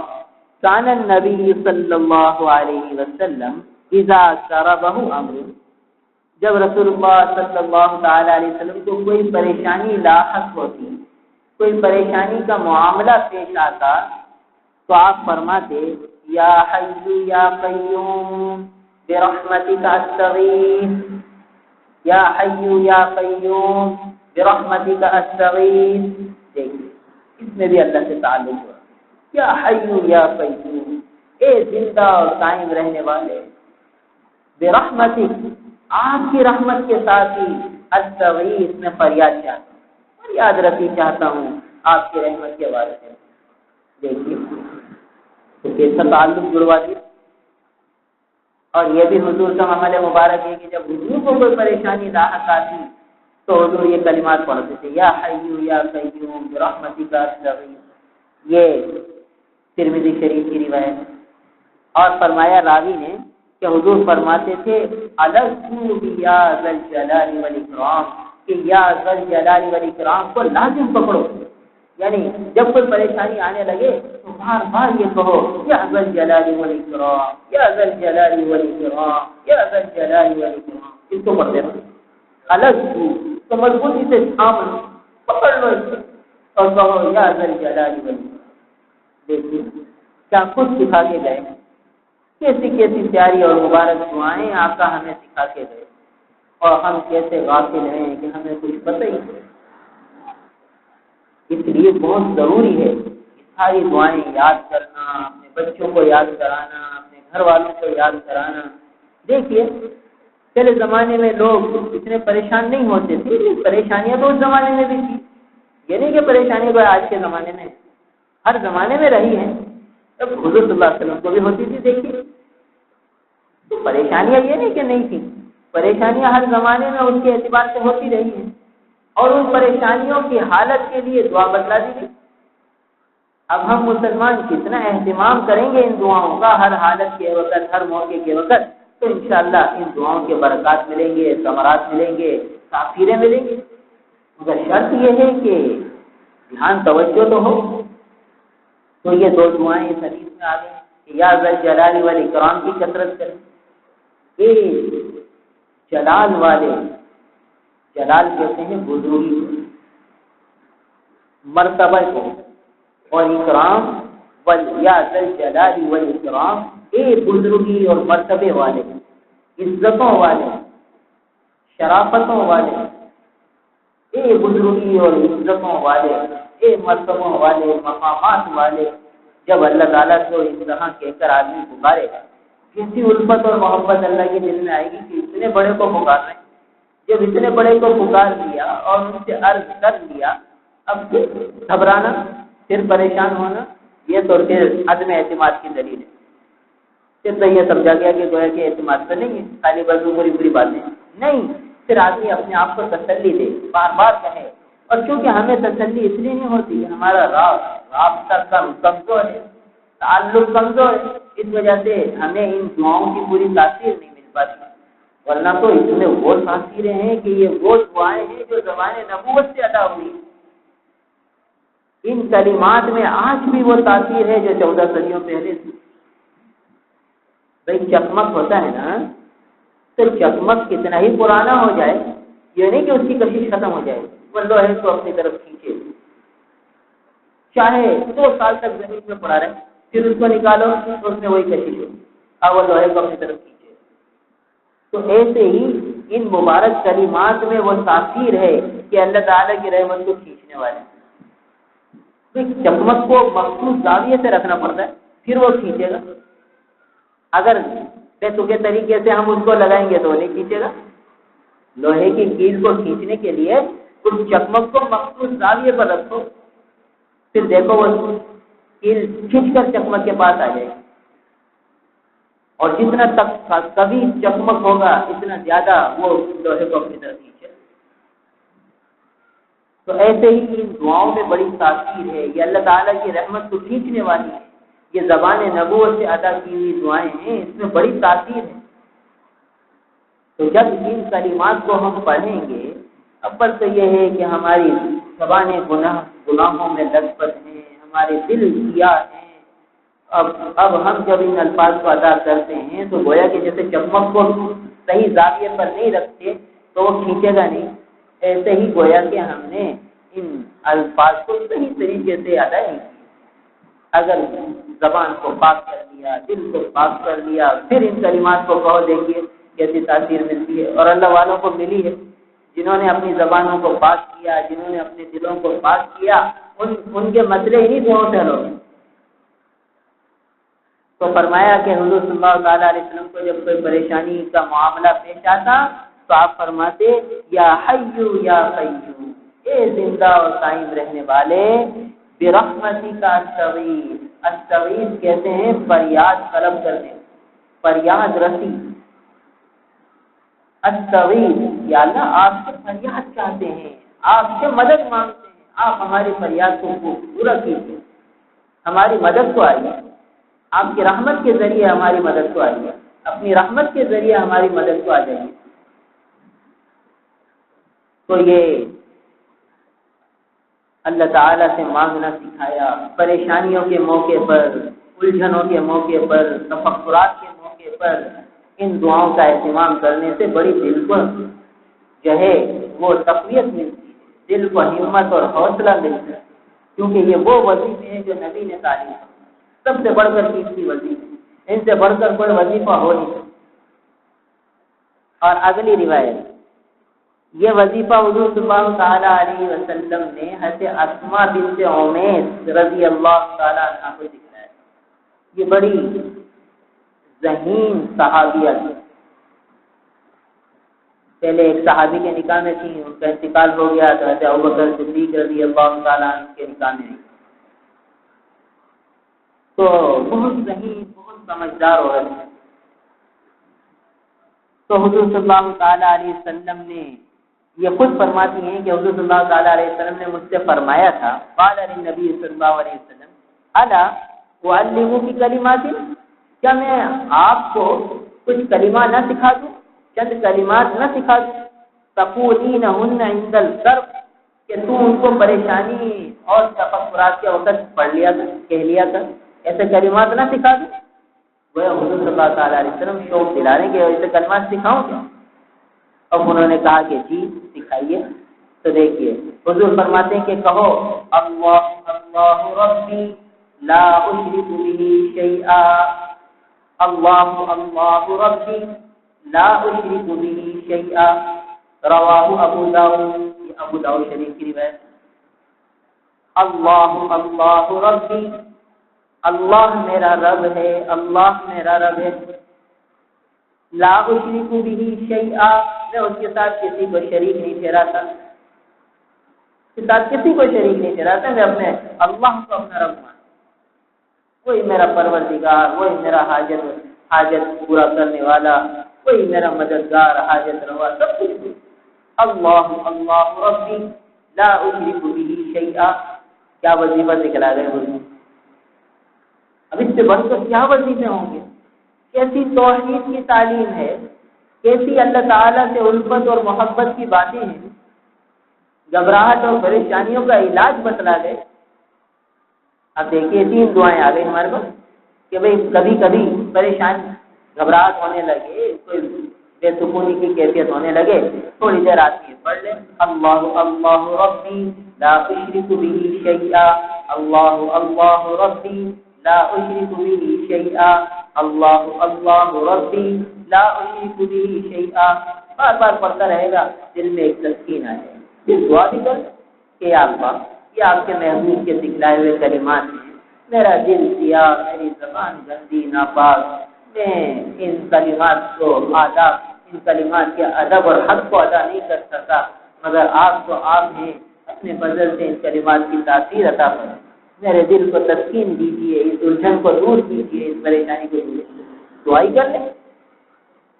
كان النبي صلی اللہ علیہ وسلم اذا كربه امر، جب رسول اللہ صلی اللہ تعالی علیہ وسلم کو کوئی پریشانی لاحق ہوتی، کوئی پریشانی کا معاملہ پیش آتا تو آپ فرماتے یا حی یا قیوم برحمتک استغیث، یا حی یا قیوم برحمتک استغیث۔ دیکھیے اس میں بھی اللہ سے تعلق ہوا، یا حی یا قیوم، اے زندہ اور قائم رہنے والے، برحمتک، آپ کی رحمت کے ساتھ ہی استغیث، میں فریاد چاہتا ہوں، فریاد رسی چاہتا ہوں آپ کی رحمت کے بارے میں۔ دیکھیے تو کیسا تعلق جڑوا دیا۔ اور یہ بھی حضور کا عمل مبارک ہے کہ جب حضور کو کوئی پریشانی لاحق آتی تو حضور یہ کلمات پڑھتے تھے، یا حی یا قیوم برحمتک استغیث۔ یہ ترمذی شریف کی روایت ہے۔ اور فرمایا راوی نے کہ حضور فرماتے تھے الذو یا ذل جلال والاکرام، کہ یا ذل جلال والاکرام کو لازم پکڑو، یعنی جب کوئی پریشانی آنے لگے تو بار بار یہ کہو یا ذل جلال والاکرام، یا ذل جلال والاکرام، یا ذل جلال والاکرام، اس کو پڑھتے رہو۔ الذو تو مضبوطی سے تھام لو، پکڑ لو اس کو اور کہو یا ذل جلال والاکرام۔ دیکھیے کیا کچھ سکھا کے گئے، کیسی کیسی پیاری اور مبارک دعائیں آپ کا ہمیں سکھا کے گئے، اور ہم کیسے غافل ہیں کہ ہمیں کچھ پتہ ہی نہیں۔ اس لیے بہت ضروری ہے کہ ساری دعائیں یاد کرنا، اپنے بچوں کو یاد کرانا، اپنے گھر والوں کو یاد کرانا۔ دیکھیے پہلے زمانے میں لوگ اتنے پریشان نہیں ہوتے تھے، لیکن پریشانیاں تو اس زمانے میں بھی تھی، یہ نہیں کہ پریشانی کوئی آج کے زمانے میں، ہر زمانے میں رہی ہیں۔ اب حضور صلی اللہ علیہ وسلم کو بھی ہوتی تھی، دیکھیے تو پریشانیاں یہ نہیں کہ نہیں تھی، پریشانیاں ہر زمانے میں اس کے اعتبار سے ہوتی رہی ہیں، اور ان پریشانیوں کی حالت کے لیے دعا بتلا دی گئی۔ اب ہم مسلمان کتنا اہتمام کریں گے ان دعاؤں کا ہر حالت کے وقت، ہر موقع کے وقت، تو انشاءاللہ ان دعاؤں کے برکات ملیں گے، ثمرات ملیں گے، تاثیریں ملیں گی۔ مگر شرط یہ ہے کہ دھیان توجہ تو ہو۔ تو یہ دو دعائیں اس حدیث میں آ گئی کہ یا ذل جلال والاکرام کی کثرت کریں۔ ایک جلال والے، جلال کہتے ہیں بزرگی کو، مرتبہ کو، اور اکرام یا ذل جلال والاکرام، اے بزرگی اور مرتبے والے، عزتوں والے، شرافتوں والے، اے بزرگی اور عزتوں والے، اے مرتبوں والے، مقامات والے۔ جب اللہ تعالیٰ کو اس طرح کہہ کر آدمی پکارے گا، کسی الفت اور محبت اللہ کے دل میں آئے گی کہ اتنے بڑے کو پکار رہے ہیں۔ جب اتنے بڑے کو پکار لیا اور ان سے عرض کر لیا، اب پھر گھبرانا، پھر پریشان ہونا، یہ تو پھر عدم اعتماد کی دلیل ہے۔ پھر تو یہ سمجھا گیا کہ گویا کہ اعتماد تو نہیں ہے، خالی بازو بری بری باتیں نہیں۔ پھر آدمی اپنے آپ کو تسلی دے، بار بار کہے۔ اور چونکہ ہمیں تسلی اس لیے نہیں ہوتی، ہمارا رابطہ کمزور ہے، تعلق کمزور ہے، اس وجہ سے ہمیں ان دعاؤں کی پوری تاثیر نہیں مل پاتی۔ ورنہ تو اس میں وہ تاثیریں ہیں کہ یہ وہ دعائیں ہیں جو زمانے نبوت سے ادا ہوئی۔ ان کلمات میں آج بھی وہ تاثیر ہے جو 14 صدیوں پہلے تھی۔ بھائی چکمک ہوتا ہے نا، تو چکمک کتنا ہی پرانا ہو جائے، یہ نہیں کہ اس کی کشش ختم ہو جائے، وہ لوہے کو اپنی طرف کھینچے، چاہے 2 سال تک زمین میں پڑا رہے، پھر اس کو نکالو تو اس میں وہی کشش ہو، اب وہ لوہے کو اپنی طرف کھینچے۔ تو ایسے ہی ان مبارک کلمات میں وہ تاثیر ہے کہ اللہ تعالیٰ کی رحمت کو کھینچنے والے۔ چکمک کو مخصوص زاویے سے رکھنا پڑتا ہے، پھر وہ کھینچے گا۔ اگر بے تکے طریقے سے ہم اس کو لگائیں گے تو وہ نہیں کھینچے گا۔ لوہے کی کیل کو کھینچنے کے لیے اس چکمک کو مخصوص زاویے پر رکھو، پھر دیکھو وہ کیل کھینچ کر چکمک کے پاس آ جائے گی، اور جتنا تک کبھی چکمک ہوگا اتنا زیادہ وہ لوہے کو اپنی طرف کھینچے۔ تو ایسے ہی ان دعاؤں میں بڑی تاثیر ہے، یہ اللہ تعالیٰ کی رحمت کو کھینچنے والی ہے۔ یہ زبان نبوت سے ادا کی ہوئی دعائیں ہیں، اس میں بڑی تاثیر ہے۔ تو جب ان کلمات کو ہم پڑھیں گے، اول تو یہ ہے کہ ہماری زبانیں گناہوں میں لطفت ہیں، ہمارے دل سیاہ ہیں۔ اب ہم جب ان الفاظ کو ادا کرتے ہیں تو گویا کہ جیسے چکمک کو صحیح زاویے پر نہیں رکھتے تو وہ کھینچے گا نہیں، ایسے ہی گویا کہ ہم نے ان الفاظ کو صحیح طریقے سے ادا نہیں کیا۔ اگر زبان کو پاک کر لیا، دل کو پاک کر لیا، پھر ان کلمات کو کہو، دیکھیے کیسی تاثیر ملتی ہے۔ اور اللہ والوں کو ملی ہے، جنہوں نے اپنی زبانوں کو پاک کیا، جنہوں نے اپنے دلوں کو پاک کیا، ان کے مسئلے انہی دعاؤں سے حل ہو گئے۔ تو فرمایا کہ حضور صلی اللہ تعالیٰ علیہ وسلم کو جب کوئی پریشانی کا معاملہ پیش آتا تو آپ فرماتے یا حیو یا قیوم، اے زندہ اور قائم رہنے والے، برحمتی کا استغیث، استغیث کہتے ہیں فریاد طلب کرنے، فریاد رسی۔ استغیث یا اللہ آپ سے فریاد چاہتے ہیں، آپ سے مدد مانگتے ہیں، آپ ہماری فریاد کو پورا کیجیے۔ ہماری مدد کو آئیے، آپ کی رحمت کے ذریعے ہماری مدد کو آئیے، اپنی رحمت کے ذریعے ہماری مدد کو آ جائیے۔ تو یہ اللہ تعالیٰ سے مانگنا سکھایا، پریشانیوں کے موقع پر، الجھنوں کے موقع پر، تفکرات کے موقع پر ان دعاؤں کا اہتمام کرنے سے بڑی دل کو جو ہے وہ تقویت ملتی ہے، دل کو ہمت اور حوصلہ ملتا ہے، کیونکہ یہ وہ وظیفے ہیں جو نبی نے تعلیم دی، سب سے بڑھ کر تیسری وظیفے، ان سے بڑھ کر کوئی وظیفہ ہو نہیں سکتا۔ اور اگلی روایت، یہ وظیفہ حضور صلی اللہ تعالیٰ علیہ وسلم نے حضرت اسماء بنت عمیس رضی اللہ تعالیٰ عنہ کو دکھلایا۔ یہ بڑی ذہین صحابیہ تھی، پہلے ایک صحابی کے نکاح میں تھی، ان کا انتقال ہو گیا تو حضرت ابوبکر صدیق رضی اللہ تعالیٰ عنہ کے نکاح میں، تو بہت ذہین، بہت سمجھدار عورت ہے۔ تو حضور صلی اللہ تعالیٰ علیہ وسلم نے یہ خود فرماتی ہیں کہ حضور صلی اللہ تعالیٰ علیہ وسلم نے مجھ سے فرمایا تھا، قال للنبی صلی اللہ علیہ وسلم الا اعلمک کلمات، کیا میں آپ کو کچھ کلمات نہ سکھا دوں، چند کلمات نہ سکھا دوں، تقولینہن عند الکرب، کہ تو ان کو پریشانی اور تفکرات کے وقت پڑھ لیا کر، کہہ لیا کر، ایسے کلمات نہ سکھا دوں؟ وہ حضور صلی اللہ تعالیٰ علیہ وسلم شوق دلا رہے کہ ایسے کلمات سکھاؤں کیا؟ اب انہوں نے کہا کہ جی سکھائیے۔ تو دیکھیے حضور فرماتے ہیں کہ کہو اللہ اللہ ربی لا اشرک به شیئا، اللہ اللہ ربی لا اشرک به شیئا، رواہ ابو داؤد، یہ ابو داؤد شریف کی روایت۔ اللہ اللہ ربی، اللہ میرا رب ہے، اللہ میرا رب ہے، لا اشرک به شیئا، میں اس کے ساتھ کسی کو شریک نہیں ٹھہراتا، اس کے ساتھ کسی کو شریک نہیں ٹھہراتا، میں اپنے اللہ کو اپنا رب مانتا، وہی میرا پروردگار، وہی میرا حاجت پورا کرنے والا، وہی میرا مددگار، حاجت روا، سب کچھ اللہ اللہ ربی لا اشرک به شیئا۔ کیا وظیفہ دکھلا گئے حضور؟ اب اس سے بڑھ کر کیا وظیفے ہوں گے؟ کیسی توحید کی تعلیم ہے، کیسی اللہ تعالیٰ سے الفت اور محبت کی باتیں ہیں، گھبراہٹ اور پریشانیوں کا علاج بتلا گئے۔ اب دیکھیے 3 دعائیں آ گئی ہمارے پاس کہ بھئی کبھی کبھی پریشانی، گھبراہٹ ہونے لگے، کوئی بے سکونی کی کیفیت ہونے لگے، تھوڑی دیر آتی ہے پڑھ لیں اللہ اللہ ربی لا اشرک به شیئا، اللہ اللہ ربی لا اشرک به شیئا، اللہ اللہ ربی لا اشرک به شیئا، بار بار پڑھتا رہے گا، دل میں ایک تسکین آئے گا، پھر دعا بھی کر کہ یا اللہ یہ آپ کے محبوب کے سکھلائے ہوئے کلمات ہیں، میرا دل سیاہ، میری زبان گندی ناپاک، میں ان کلمات کو آداب، ان کلمات کے ادب اور حق کو ادا نہیں کر سکتا، مگر آپ تو آپ ہیں، اپنے فضل سے ان کلمات کی تاثیر عطا فرمائیں، میرے دل کو تسکین دیجیے، اس الجھن کو دور کیجیے، اس پریشانی کو دور کیجیے، دعائی کر لیں،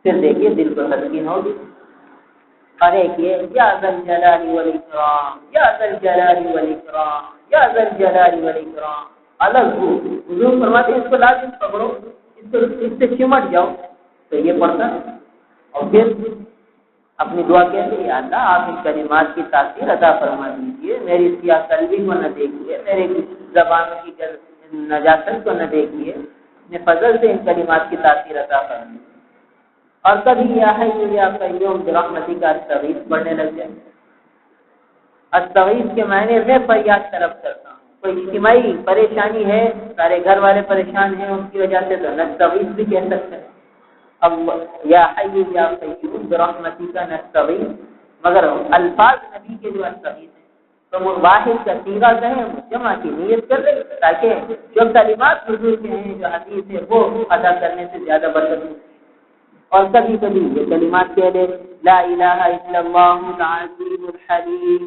پھر دیکھیے دل کو تسکین ہوگی۔ اور ایک یہ یا ذل جلال والاکرام، یا ذل جلال والاکرام، یا ذل جلال والاکرام، الگ ہو، حضور فرماتے ہیں اس کو لازم پکڑو، اس سے چمٹ جاؤ، تو یہ پڑھتا اور پھر اپنی دعا کہتے ہیں اللہ آپ ان کلمات کی تاثیر عطا فرما دیجیے، میری سیاہ قلبی کو نہ دیکھیے، میرے زبان کی نجاست کو نہ دیکھیے، اپنے فضل سے ان کلمات کی تاثیر عطا فرمائیے۔ اور کبھی یا حی یا قیوم برحمتی کا استغیث پڑھنے لگ جائے۔ استغیث کے معنی میں فریاد طلب کرتا ہوں، کوئی اجتماعی پریشانی ہے، سارے گھر والے پریشان ہیں اس کی وجہ سے، تو نستغیث بھی کہہ سکتے ہیں، اب یا حی یا قیوم برحمتی کا نستغیث، مگر الفاظ نبی کے جو استغیث ہیں تو وہ واحد کا صیغہ کہیں، جمع کی نیت کر لیں، تاکہ جو کلمات حضور کے ہیں، جو حدیث ہے، وہ ادا کرنے سے زیادہ برکت ہو۔ اور کبھی کبھی یہ کلمات کہہ لیں لا الہ الا اللہ العظیم الحلیم،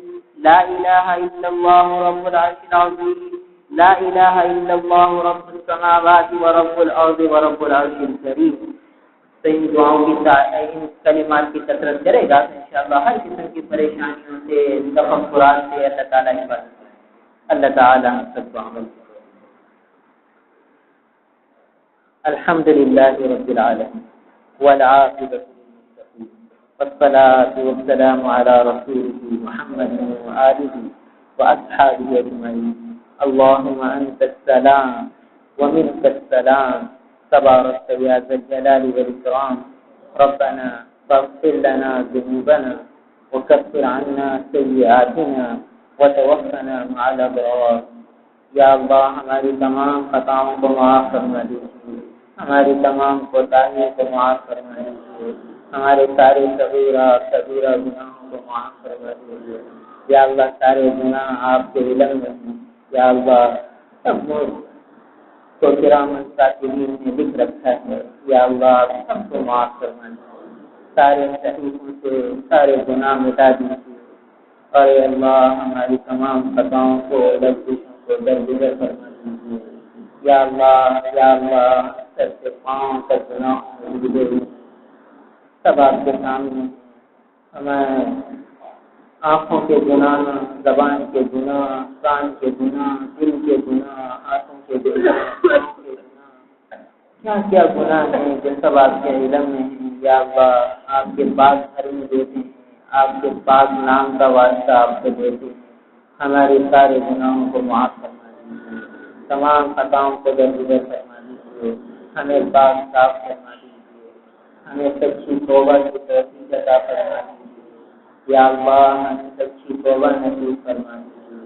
لا الہ الا اللہ رب العرش العظیم، لا الہ الا اللہ رب السماوات ورب الارض ورب العرش الکریم۔ تو ان دعاؤں کی ان کلمات کی کثرت کرے گا تو انشاءاللہ ہر قسم کی پریشانیوں سے، تفکرات سے اللہ تعالیٰ حفاظت کرے۔ اللہ تعالیٰ ہم سب کو عمل کرے۔ الحمد لله رب العالمين والعاقبة للمتقين والصلاة والسلام على رسوله محمد وآله وأصحابه أجمعين. اللهم أنت السلام ومنك السلام تبارك يا ذا الجلال والإكرام. ربنا فاغفر لنا ذنوبنا وكفر عنا سيئاتنا وتوفنا مع الأبرار. یا اللہ ہماری تمام خطاؤں کو معاف فرما دیجیے، ہماری تمام کوتاہیوں کو معاف فرما دیجیے، ہمارے سارے صغیرہ کبیرہ گناہوں کو معاف فرما دیجیے. یا اللہ سارے گناہ آپ کے علم میں ہیں. یا اللہ سب کو کراماً کاتبین نے لکھ رکھا ہے. یا اللہ آپ سب کو معاف فرما دیجیے، سارے صحیحوں سے سارے گناہ مٹا دیجیے. اور اے اللہ ہماری تمام خطاؤں کو لفظوں کو درگزر فرما دیجیے. یا اللہ سر سے پاؤں تک گناہوں سب آپ کے سامنے. ہمیں آنکھوں کے گناہ، زبان کے گناہ، کان کے گناہ، دل کے گناہ، ہاتھوں کے گناہ، کیا کیا گناہ ہیں جو سب آپ کے علم میں ہیں. یا اللہ آپ کے پاس گھر میں دیتے ہیں، آپ کے پاک نام کا واسطہ آپ کو دیتے ہیں. ہمارے سارے گناہوں کو معاف فرما دیجیے، تمام خطاؤں کو درگزر فرما دیجیے. ہمیں پاک صاف فرما دیجیے، ہمیں سچی توبہ کی توفیق عطا فرما دیجیے. یا اللہ ہمیں سچی توبہ نصیب فرما دیجیے.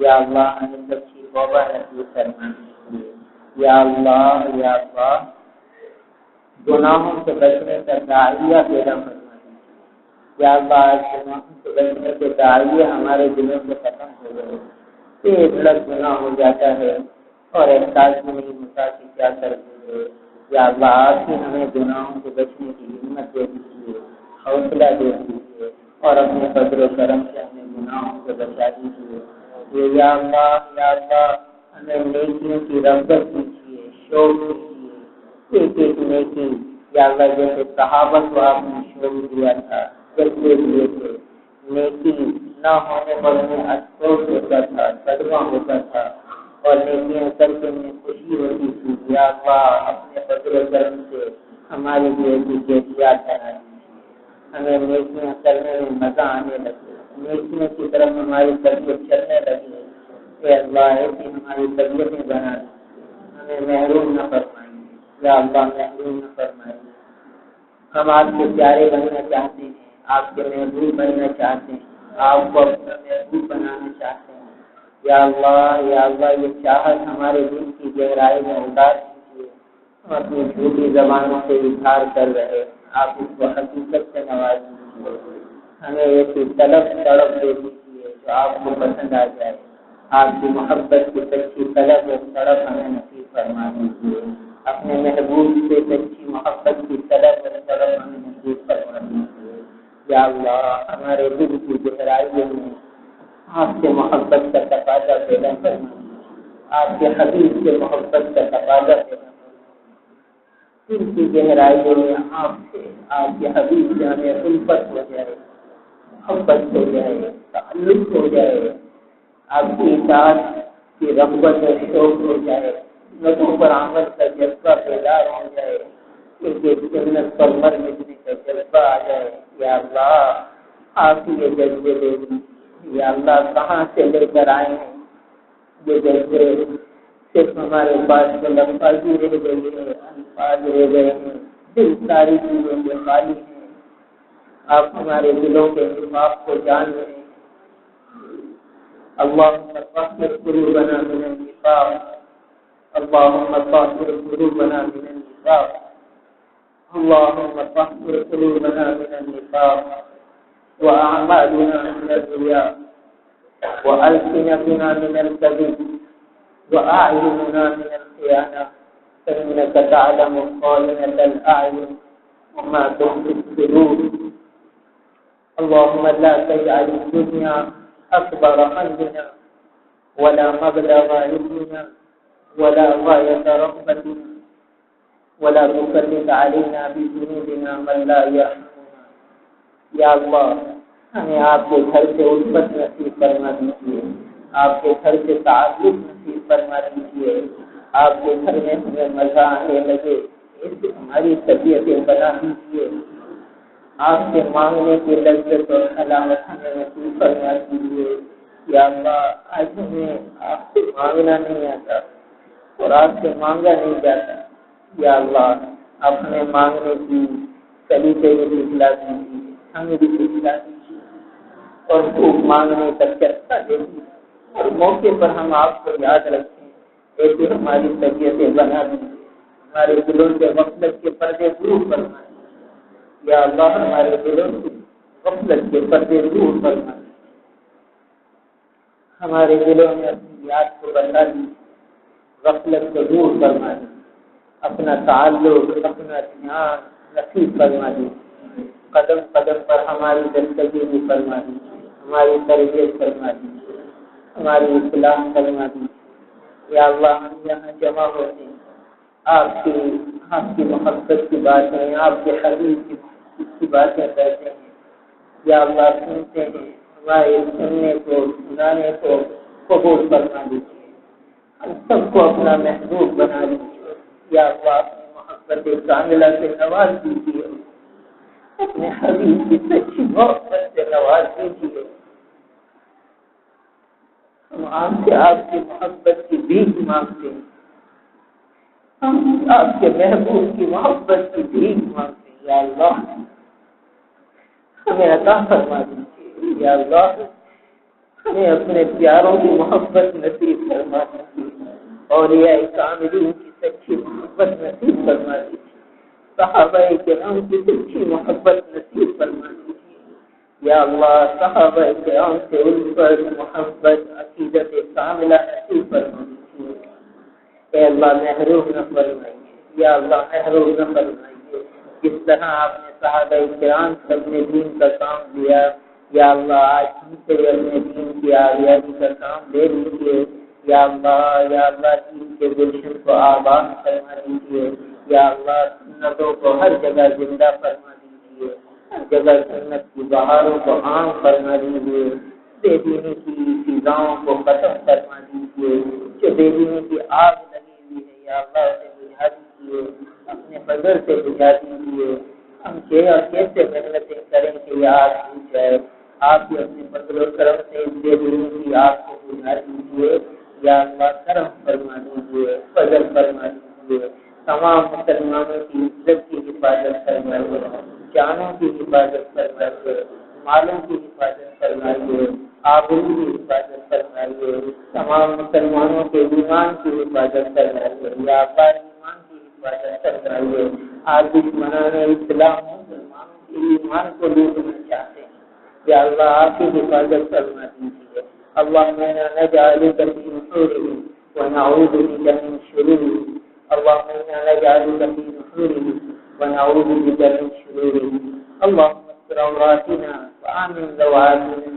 یا اللہ ہمیں سچی توبہ نصیب فرما دیجیے. یا اللہ گناہوں سے بچنے کا داعیہ پیدا فرما دیجیے. یا اللہ گناہوں سے بچنے کے داعیے ہمارے دلوں سے ختم ہو گئے. ایک لگ گناہ ہو جاتا ہے اور احساس میں نہیں ہوتا کہ کیا کر دیں. یا اللہ آپ ہی ہمیں گناہوں سے بچنے کی ہمت دے دیجیے، حوصلہ دے دیجیے اور اپنے فضل و کرم سے اپنے گناہوں سے بچا دیجیے. یا اللہ ہمیں نیکیوں کی رغبت دیجیے، شوق دیجیے، ایک ایک نیکی. یا اللہ جیسے صحابہ کو آپ نے شوق دیا تھا، جذبے دیے تھے، نیکی نہ ہونے پر انہیں افسوس ہوتا تھا، صدمہ ہوتا تھا اور نیکیاں کر کے انہیں خوشی ہوتی تھی. یا اللہ اپنے فضل و کرم سے ہمارے لیے کیفیات بنا دیجیے. ہمیں نیکیاں کرنے میں مزہ آنے لگے، نیکیوں کی طرف ہماری طبیعت چلنے لگے. اے اللہ ایسی ہماری طبیعتیں بنا دیجیے، ہمیں محروم نہ فرمائیں. یا اللہ محروم نہ فرمائیں. ہم آپ کے پیارے بننا چاہتے ہیں، آپ کے محبوب بننا چاہتے ہیں، آپ کو اپنا محبوب بنانا چاہتے ہیں. یا اللہ یہ چاہت ہمارے دل کی گہرائی میں اتار دیجیے. ہم اپنی جھوٹی زبانوں سے اظہار کر رہے، آپ اس کو حقیقت سے نواز دیجیے. ہمیں ایسی تڑپ دے دیجیے جو آپ کو پسند آ جائے. آپ کی محبت کی سچی طلب اور تڑپ ہمیں نصیب فرما دیجیے. اپنے محبوب سے سچی محبت کی طلب اور تڑپ ہمیں نصیب فرما دیجیے. یا اللہ ہمارے دل کی گہرائیوں میں آپ سے محبت کا تقاضا پیدا کرنا، آپ کے حبیب سے محبت کا تقاضا پیدا کرنا. دل کی گہرائیوں میں آپ کے حبیب سے ہمیں الفت ہو جائے، محبت ہو جائے، تعلق ہو جائے، آپ کی اطاعت کی رغبت اور شوق ہو جائے، نظروں پر عمل کا جذبہ بیدار ہو جائے، ایک جنت پر مر مٹنے کا جذبہ آ جائے. یا اللہ آپ یہ جذبے دے دیں. یا اللہ کہاں سے لے کر آئے ہیں یہ جذبے؟ صرف ہمارے پاس تو لفظی رہ گئی ہے، الفاظ رہ گئے ہیں، دل ساری چیزوں کے خالی ہیں. آپ ہمارے دلوں کے نفاق کو جان رہے ہیں. اللهم طهر قلوبنا من النفاق، اللهم طهر قلوبنا من النفاق، اللهم طهر قلوبنا من النفاق وأعمالنا من الرياء وألسنتنا من الكذب وأعيننا من الخيانة، فإنك تعلم خائنة الأعين وما تخفي الصدور. اللهم لا تجعل الدنيا أكبر همنا ولا مبلغ علمنا ولا غاية رغبتنا ولا تسلط علينا بذنوبنا من لا يرحمنا. یا اللہ ہمیں آپ کے گھر سے الفت نصیب فرما دیجیے، آپ کے گھر سے تعلق نصیب فرما دیجیے. آپ کے گھر میں ہمیں مزہ آنے لگے، اس ہماری طبیعتیں بنا دیجیے، آپ سے مانگنے کی لذت اور حلاوت ہمیں نصیب فرما دیجیے۔ یا اللہ آج ہمیں آپ سے مانگنا نہیں آتا اور آپ سے مانگا نہیں جاتا، یا اللہ آپ ہمیں مانگنے کی سلیقے بھی سکھلا دیجیے، ہمیں بھی سکھلا دیجیے اور خوب مانگنے کا چسکا دے دیجیے، اور موقع پر ہم آپ کو یاد رکھیں، ایسے ہماری طبیعتیں بنا دیجیے، ہمارے دلوں سے غفلت کے پردے دور فرمائیں، یا اللہ ہمارے دلوں سے غفلت کے پردے دور فرمائیں، ہمارے دلوں میں اپنی یاد کو بتا دیجیے، غفلت کو دور فرما دیجیے، اپنا تعلق اپنا دھیان نصیب فرما دیجیے، قدم قدم پر ہماری زندگی فرما دیجیے، ہماری تربیت فرما دیجیے، ہماری اصلاح فرما دیجیے۔ یا اللہ ہم یہاں جمع ہوتے ہیں، آپ کی محبت کی باتیں، آپ کے حبیب کی باتیں کرتے ہیں، یا اللہ سنتے ہیں، ہمارے سننے کو سنانے کو قبول فرما دیجیے، ہم سب کو اپنا محبوب بنا دیجیے، یا اللہ اپنی محبت کاملہ سے نواز دیجیے، اپنے حبیب کی سچی محبت سے نواز دیجیے۔ ہم آپ کی محبت کی بھیک مانگتے ہیں، ہم آپ کے محبوب کی محبت کی بھیک مانگتے ہیں، یا اللہ ہمیں عطا فرما دیجیے، یا اللہ ہمیں اپنے پیاروں کی محبت نصیب فرما دیجیے، اولیاء کاملین کی سچی محبت نصیب فرما دیجیے، صحابہ کرام کی سچی محبت نصیب فرما دیجیے، یا اللہ صحابہ کرام سے الفت محبت عقیدت کاملہ نصیب فرما دیجیے، اے اللہ محروم نہ فرمائیے، یا اللہ محروم نہ فرمائیے، جس طرح آپ نے صحابہ کرام سے اپنے دین کا کام دیا، یا اللہ آج ہم سے اپنے دین کی آزادی کا کام دے دیجیے، یا اللہ دین کے گلشن کو آباد فرما دیجیے، یا اللہ سنتوں کو ہر جگہ زندہ فرما دیجیے، ہر جگہ سنت کی بہاروں کو عام فرما دیجیے، بے دینی کی فضاؤں کو ختم فرما دیجیے، جو بے دینی کی آگ لگی ہوئی ہے یا اللہ اسے بجھا دیجیے، اپنے فضل سے بجھا دیجیے، ہم کیسے محنتیں کریں کہ یہ آگ بجھ جائے، آپ بھی اپنے فضل و کرم سے اس بے دینی کی آگ کو بجھا دیجیے، یا اللہ کرم فرما دیجیے، فضل فرما دیجیے، تمام مسلمانوں کی عزت کی حفاظت فرمائیے، جانوں کی حفاظت فرمائیے، مالوں کی حفاظت فرمائیے، آبرو کی حفاظت فرمائیے، تمام مسلمانوں کے ایمان کی حفاظت فرمائیے، یا اللہ ایمان کی حفاظت فرمائیے، آج دشمنان اسلام مسلمانوں کے ایمان کو لوٹنا چاہتے ہیں، یا اللہ آپ کی حفاظت فرما دیجیے، اللهم انا نجعلك في نحورهم ونعوذ بك من شرورهم، اللهم انا نجعلك في نحورهم ونعوذ بك من شرورهم، اللهم استر عوراتنا وآمن روعاتنا،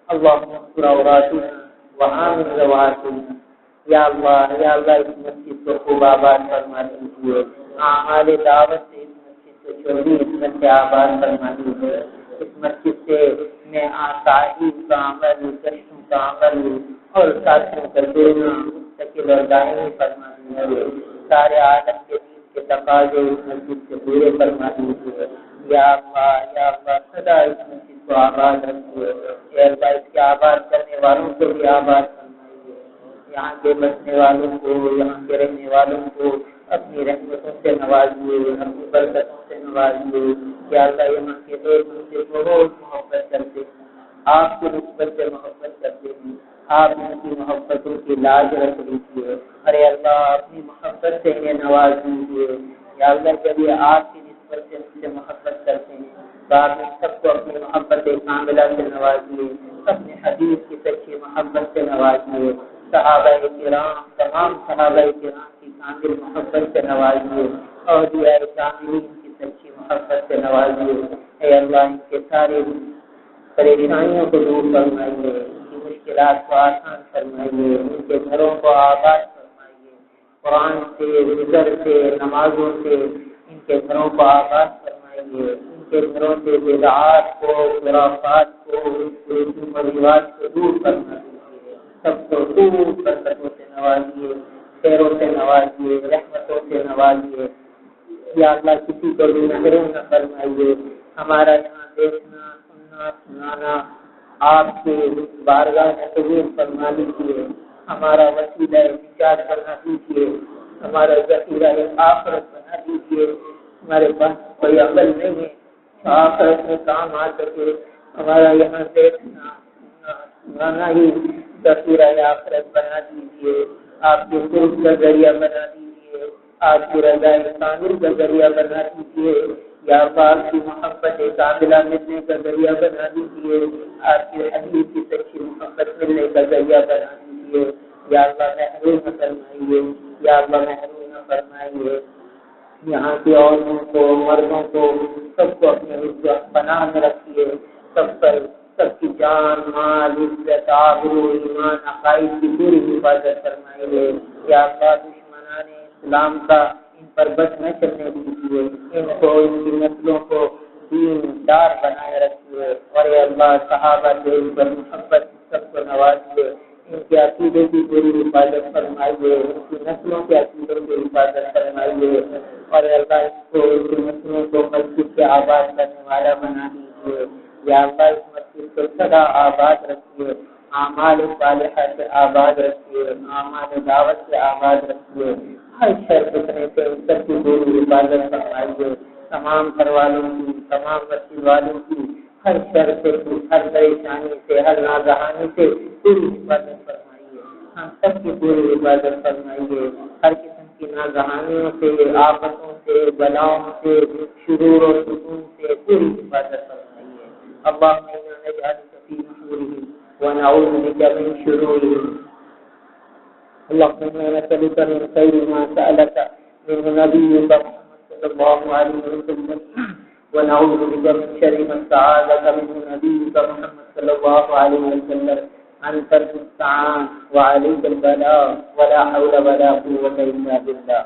اللهم استر عوراتنا وآمن روعاتنا، یا اللہ اس مسجد کو خوب آباد فرما دیجیے، اعمال دعوت سے اس مسجد کو چھوڑی، اس مسجد سے آباد فرما دیجیے، اس مسجد سے میں تعلیم کا عمل، کشتوں کا عمل اور ساتھیوں کا دینا مستقل اور دائمی فرما دیجیے، سارے عالم کے دین کے تقاضے اس مسجد سے پورے فرما دیجیے، یا اللہ سدا اس مسجد کو آباد رکھیے، اے اللہ اس کے آباد کرنے والوں کو بھی آباد فرمائیے، یہاں کے بسنے والوں کو، یہاں کے رہنے والوں کو اپنی رحمتوں سے نوازیے، اپنی برکتوں سے نوازیے، یا اللہ یہاں کے لوگ مجھ سے بہت محبت کرتے ہیں، آپ کی نسبت سے محبت کرتے ہیں، آپ ان کی محبتوں کی لاج رکھ لیجیے، ارے اللہ اپنی محبت سے انہیں نواز دیجیے، یا اللہ جب یہ آپ کی نسبت سے مجھ سے محبت کرتے ہیں تو آپ ان سب کو اپنی محبت کاملہ سے نوازیے، اپنے حبیب کی سچی محبت سے نوازیے، صحابہ کرام تمام صحابہ کرام کی کامل محبت سے نوازیے، اولیاء کاملین کی سچی محبت سے نوازیے، اے اللہ ان کے سارے پریشانیوں کو دور فرمائیے، ان کی مشکلات کو آسان فرمائیے، ان کے گھروں کو آباد فرمائیے، قرآن سے، ذکر سے، نمازوں سے ان کے گھروں کو آباد فرمائیے، ان کے گھروں سے بدعات کو، خرافات کو، رسوم و رواج کو دور فرما دیجیے، سب کو خوب برکتوں سے نوازیے، خیروں سے نوازیے، رحمتوں سے نوازیے، یا اللہ کسی کو بھی محروم نہ فرمائیے۔ ہمارا یہاں دیکھنا، سننا، سنانا آپ کے بارگاہ میں قبول فرما لیجیے، ہمارا وسیلہ نجات بنا دیجیے، ہمارا ذخیرہ آخرت بنا دیجیے۔ ہمارے پاس کوئی عمل نہیں ہے جو آخرت میں کام آ سکے، ہمارا یہاں دیکھنا سنانا ہی ذخیرہ آخرت بنا دیجیے، آپ کے قرب کا ذریعہ بنا دیجیے، آپ کی رضا کامل کا ذریعہ بنا دیجیے، یا آپ کی محبت کاملہ ملنے کا ذریعہ بنا دیجیے، آپ کے حبیب کی سچی محبت ملنے کا ذریعہ بنا دیجیے، یا اللہ محروم نہ فرمائیے، یا اللہ محروم نہ فرمائیے۔ یہاں کی عورتوں کو، مردوں کو، سب کو اپنے پناہ میں رکھیے، سب کی جان، مال، عزت، آبرو، ایمان، عقائد کی پوری حفاظت فرمائیے، یا اللہ دشمنان اسلام کا ان پر بس نہ چلنے دیجیے، ان کو، ان کی نسلوں کو دین دار بنائے رکھیے، اور اے اللہ صحابہ کے ان پر محبت سب کو نوازیے، ان کے عقیدے کی پوری حفاظت فرمائیے، ان کی نسلوں کے عقیدوں کی حفاظت فرمائیے، اور اے اللہ اس کو، ان کی نسلوں کو مسجد کے آباد کرنے والا بنا دیجیے، یا اللہ اس مسجد کو سدا آباد رکھیے، اعمال صالحہ سے آباد رکھیے، اعمال دعوت سے آباد رکھیے، ہر شر فتنے سے ان سب کی پوری حفاظت فرمائیے، تمام گھر والوں کی، تمام مسجد والوں کی ہر شر سے، ہر پریشانی سے، ہر ناگہانی سے پوری حفاظت فرمائیے، ہم سب کی پوری حفاظت فرمائیے، ہر قسم کی ناگہانیوں سے، آفتوں سے، بلاؤں سے، شرور و فتون سے پوری حفاظت فرمائیے۔ اللہم انا نجعلک فی نحورہم ونعوذ بک من شرورہم۔ اللهم انا نسألك من خير ما سألك منه نبيك محمد صلى الله عليه وسلم ونعوذ بك من شر ما استعاذك منه نبيك محمد صلى الله عليه وسلم أنت المستعان وعليك البلاغ ولا حول ولا قوة إلا بالله.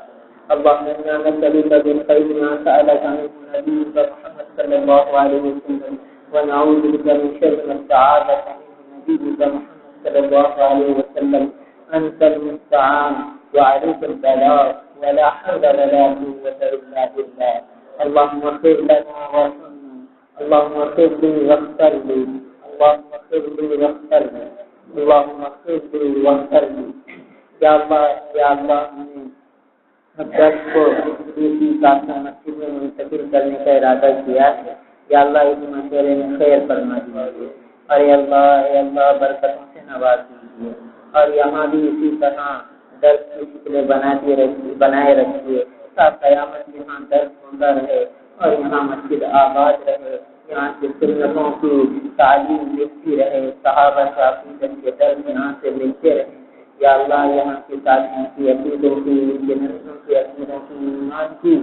اللهم انا نسألك من خير ما سألك منه نبيك محمد صلى الله عليه وسلم ونعوذ بك من شر ما استعاذك منه نبيك محمد صلى الله عليه وسلم أنت المستعان وعليك البلاغ ولا حول ولا قوة إلا بالله. اللهم اغفر لنا وارحمنا، اللهم اغفر لي واغفر لي، اللهم اغفر لي واغفر لي، اللهم اغفر لي واغفر لي۔ یا اللہ ہمیں درس کو دوسری کافی مسجد میں منتقل کرنے کا ارادہ کیا ہے، یا اللہ اس مشورے میں خیر فرما دیجیے، اور اے اللہ برکتوں سے نواز دیجیے، اور یہاں بھی اسی طرح درس کی شکلیں بنائے رکھیے تاکہ قیامت میں یہاں درس ہوتا رہے اور یہاں مسجد آباد رہے، یہاں کی سنتوں کی تعلیم ملتی رہے، صحابہ سے عقیدت کے درس یہاں سے ملتے رہے۔ یا اللہ یہاں کے ساتھیوں کی عقیدوں کی، ان کے نسلوں کی عقیدوں کی، ایمان کی،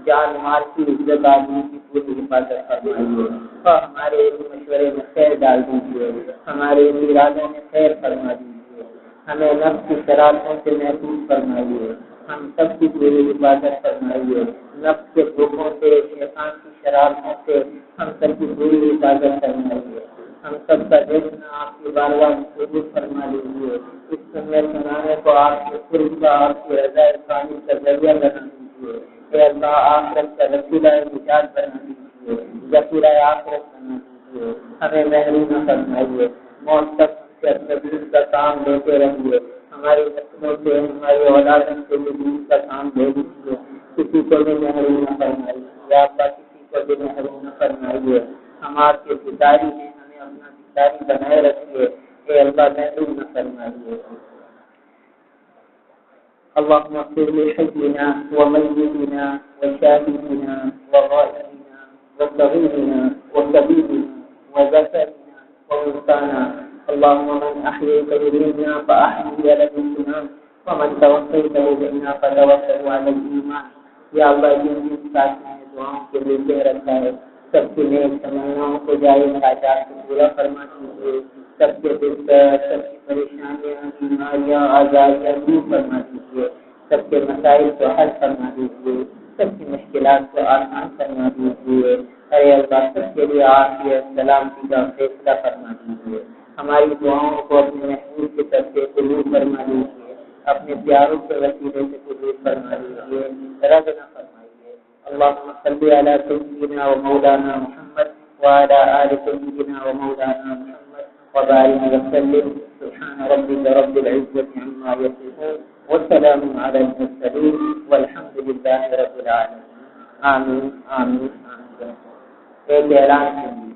جان مال کی، عزت آدمی کی پوری حفاظت فرمائیے، اور ہمارے اس مشورے میں خیر ڈال دیجیے، ہمارے ارادوں میں خیر فرما دیجیے، ہمیں نفس کی شرارتوں سے محفوظ فرمائیے، ہم سب کی پوری حفاظت فرمائیے، نفس کے دکھوں سے، شیطان کی شرارتوں سے ہم سب کی پوری حفاظت فرمائیے، ہم سب کا دیکھنا آپ کی بارگاہ میں قبول فرما لیجیے، اس سنت سنانے کو آپ کے قرب کا، آپ کی رضا کامل کا ذریعہ بنا دیجیے، اے اللہ آخرت کا وسیلہ نجات بنا دیجیے، ذخیرہ آخرت بنا دیجیے، ہمیں محروم نہ فرمائیے، موت تک سے اپنے دین کا کام لیتے رہیے، ہماری نسلوں سے، ہماری اولادوں سے بھی دین کا کام دے دیجیے، کسی کو بھی محروم نہ فرمائیے، یا اللہ کسی کو بھی محروم نہ فرمائیے، ہم آپ کے پتاری ہیں، ہمیں اپنا پتاری بنائے رکھیے، اے اللہ محروم نہ فرمائیے۔ اللهم اغفر لحينا وميتنا وشاهدنا وغائبنا وصغيرنا وكبيرنا وذكرنا وانثانا، اللهم من احييته منا فاحيه على الاسلام ومن توفيته منا فتوفه على الايمان۔ یا اللہ جن ساتھیوں نے دعاؤں کے لیے کہہ رکھا ہے، سب کی نیک تمناؤں کو جائز حاجات کو پورا فرما دیجیے، سب کے دل، سب کی پریشانیاں، بیماریاں، آزادیاں دور فرما دیجیے، سب کے مسائل کو حل فرما دیجیے، سب کی مشکلات کو آسان فرما دیجیے، اے اللہ سب کے لیے عافیت سلامتی کا فیصلہ فرما دیجیے، ہماری دعاؤں کو اپنے محبوب کی طرف سے قبول فرما دیجیے، اپنے پیاروں کے وسیلے سے قبول فرما لیجیے، رد نہ فرمائیے۔ اللهم صل على سيدنا ومولانا محمد وعلى آل سيدنا ومولانا محمد وبارك وسلم۔ سبحان ربك رب العزة عما يصفون والسلام على المرسلين والحمد لله رب العالمين۔ آمین آمین آمین۔ ایک اعلان سنیے۔